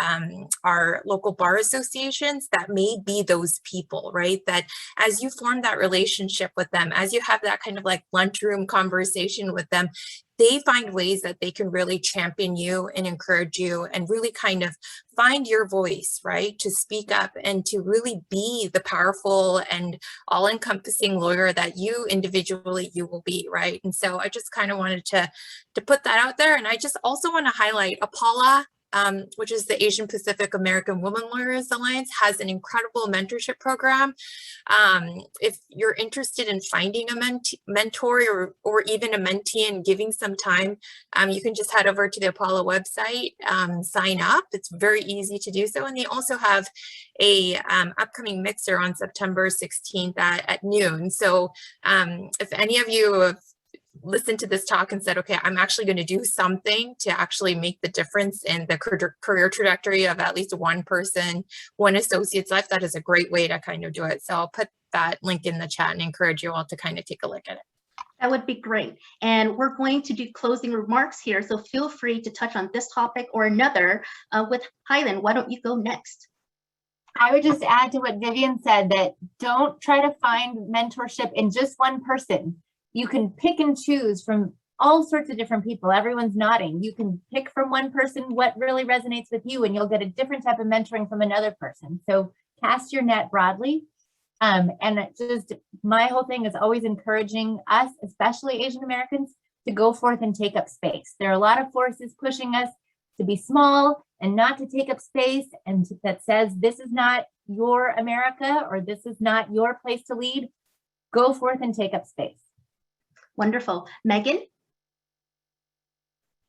our local bar associations that may be those people, right? That as you form that relationship with them, as you have that kind of like lunchroom conversation with them, they find ways that they can really champion you and encourage you and really kind of find your voice, right? To speak up and to really be the powerful and all-encompassing lawyer that you individually you will be, right? And so I just kind of wanted to put that out there. And I just also want to highlight APABA, which is the Asian Pacific American Women Lawyers Alliance, has an incredible mentorship program. If you're interested in finding a mentor or even a mentee and giving some time, you can just head over to the APABA website, sign up. It's very easy to do so. And they also have a upcoming mixer on September 16th at noon. So if any of you have listened to this talk and said, okay, I'm actually going to do something to actually make the difference in the career trajectory of at least one person, one associate's life, that is a great way to kind of do it. So I'll put that link in the chat and encourage you all to kind of take a look at it. That would be great. And we're going to do closing remarks here. So feel free to touch on this topic or another with Highland. Why don't you go next? I would just add to what Vivian said, that don't try to find mentorship in just one person. You can pick and choose from all sorts of different people. Everyone's nodding. You can pick from one person what really resonates with you, and you'll get a different type of mentoring from another person. So cast your net broadly. And just my whole thing is always encouraging us, especially Asian Americans, to go forth and take up space. There are a lot of forces pushing us to be small and not to take up space, and that says this is not your America or this is not your place to lead. Go forth and take up space. Wonderful. Megan?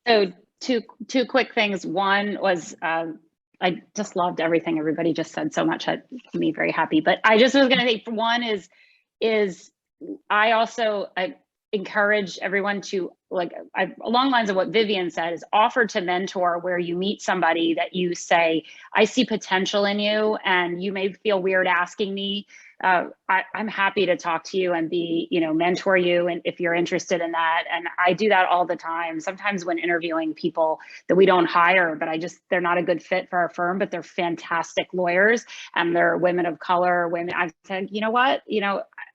So two quick things. One was, I just loved everything everybody just said so much. That made me very happy. But I just was going to say, one is I encourage everyone to, along lines of what Vivian said, is offer to mentor, where you meet somebody that you say, I see potential in you, and you may feel weird asking me. I'm happy to talk to you and mentor you, and if you're interested in that. And I do that all the time. Sometimes when interviewing people that we don't hire, but they're not a good fit for our firm, but they're fantastic lawyers and they're women of color, women. I've said, you know what,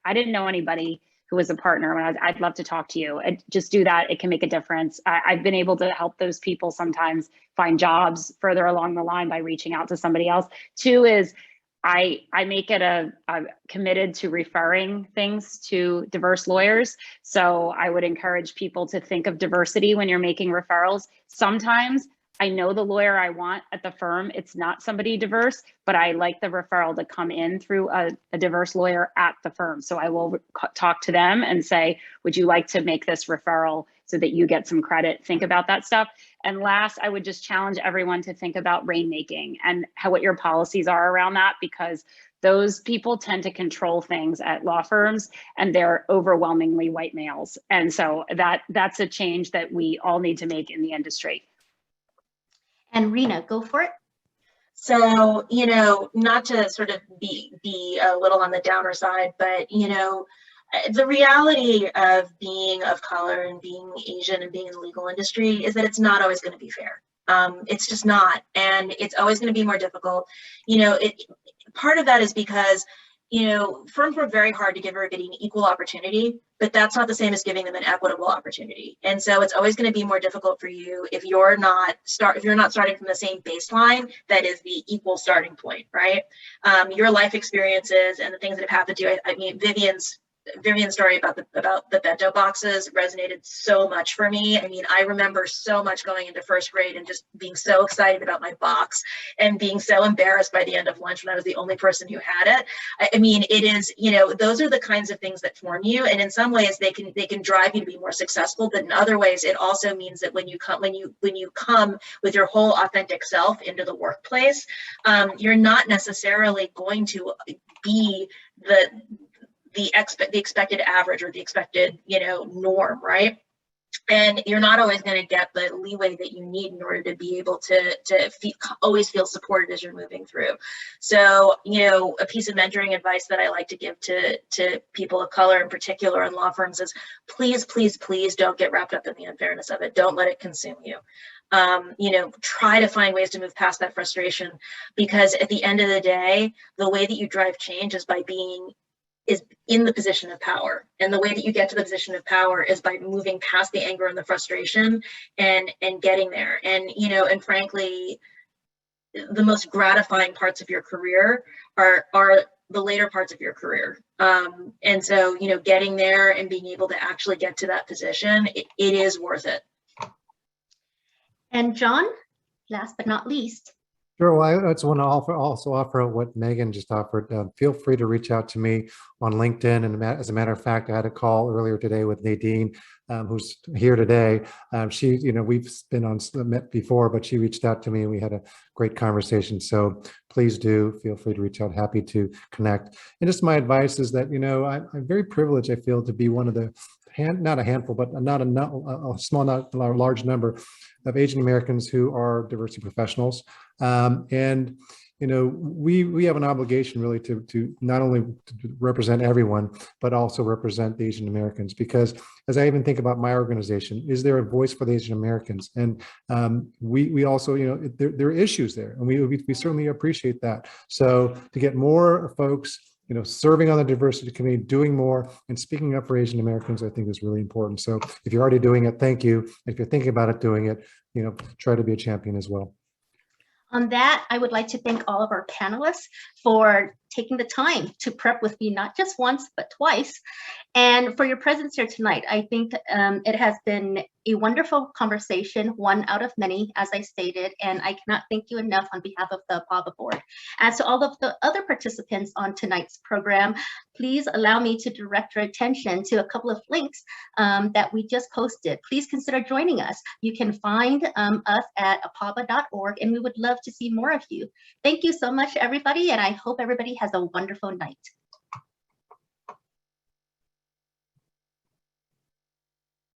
I didn't know anybody who was a partner when I'd love to talk to you. Just do that. It can make a difference. I've been able to help those people sometimes find jobs further along the line by reaching out to somebody else. Two is, I make it I'm committed to referring things to diverse lawyers. So I would encourage people to think of diversity when you're making referrals. Sometimes I know the lawyer I want at the firm, it's not somebody diverse, but I like the referral to come in through a diverse lawyer at the firm. So I will talk to them and say, would you like to make this referral so that you get some credit? Think about that stuff. And last, I would just challenge everyone to think about rainmaking and what your policies are around that, because those people tend to control things at law firms, and they're overwhelmingly white males. And so that's a change that we all need to make in the industry. And Rena, go for it. So, not to sort of be a little on the downer side, but, the reality of being of color and being Asian and being in the legal industry is that it's not always going to be fair. It's just not, and it's always going to be more difficult. You know, part of that is because, you know, firms work very hard to give everybody an equal opportunity, but that's not the same as giving them an equitable opportunity. And so it's always going to be more difficult for you if you're not starting from the same baseline that is the equal starting point, right? Your life experiences and the things that have happened to you. I mean, Vivian's story about the bento boxes resonated so much for me. I mean, I remember so much going into first grade and just being so excited about my box and being so embarrassed by the end of lunch when I was the only person who had it. I mean, it is, you know, those are the kinds of things that form you. And in some ways they can drive you to be more successful, but in other ways, it also means that when you come with your whole authentic self into the workplace, you're not necessarily going to be the expected average or the expected, you know, norm, right? And you're not always going to get the leeway that you need in order to be able to always feel supported as you're moving through. So, you know, a piece of mentoring advice that I like to give to people of color in particular in law firms is please, please, please don't get wrapped up in the unfairness of it. Don't let it consume you. You know, try to find ways to move past that frustration, because at the end of the day, the way that you drive change is by being in the position of power. And the way that you get to the position of power is by moving past the anger and the frustration and getting there. And, you know, and frankly, the most gratifying parts of your career are the later parts of your career. And so, you know, getting there and being able to actually get to that position, it is worth it. And John, last but not least. Sure. Well, I just want to also offer what Megan just offered. Feel free to reach out to me on LinkedIn. And as a matter of fact, I had a call earlier today with Nadine, who's here today. She, you know, we've been met before, but she reached out to me and we had a great conversation. So please do feel free to reach out. Happy to connect. And just my advice is that, you know, I'm very privileged, I feel, to be one of the not a handful, but not a small, not a large number of Asian Americans who are diversity professionals. And, you know, we have an obligation really to not only to represent everyone, but also represent the Asian Americans, because as I even think about my organization, is there a voice for the Asian Americans? And we also, you know, there are issues there, and we certainly appreciate that. So to get more folks, you know, serving on the diversity committee, doing more and speaking up for Asian Americans, I think is really important. So if you're already doing it, thank you. If you're thinking about it, doing it, you know, try to be a champion as well. On that, I would like to thank all of our panelists for taking the time to prep with me, not just once, but twice. And for your presence here tonight, I think it has been a wonderful conversation, one out of many, as I stated, and I cannot thank you enough on behalf of the APABA board. As to all of the other participants on tonight's program, please allow me to direct your attention to a couple of links that we just posted. Please consider joining us. You can find us at apaba.org, and we would love to see more of you. Thank you so much, everybody, and I hope everybody has a wonderful night.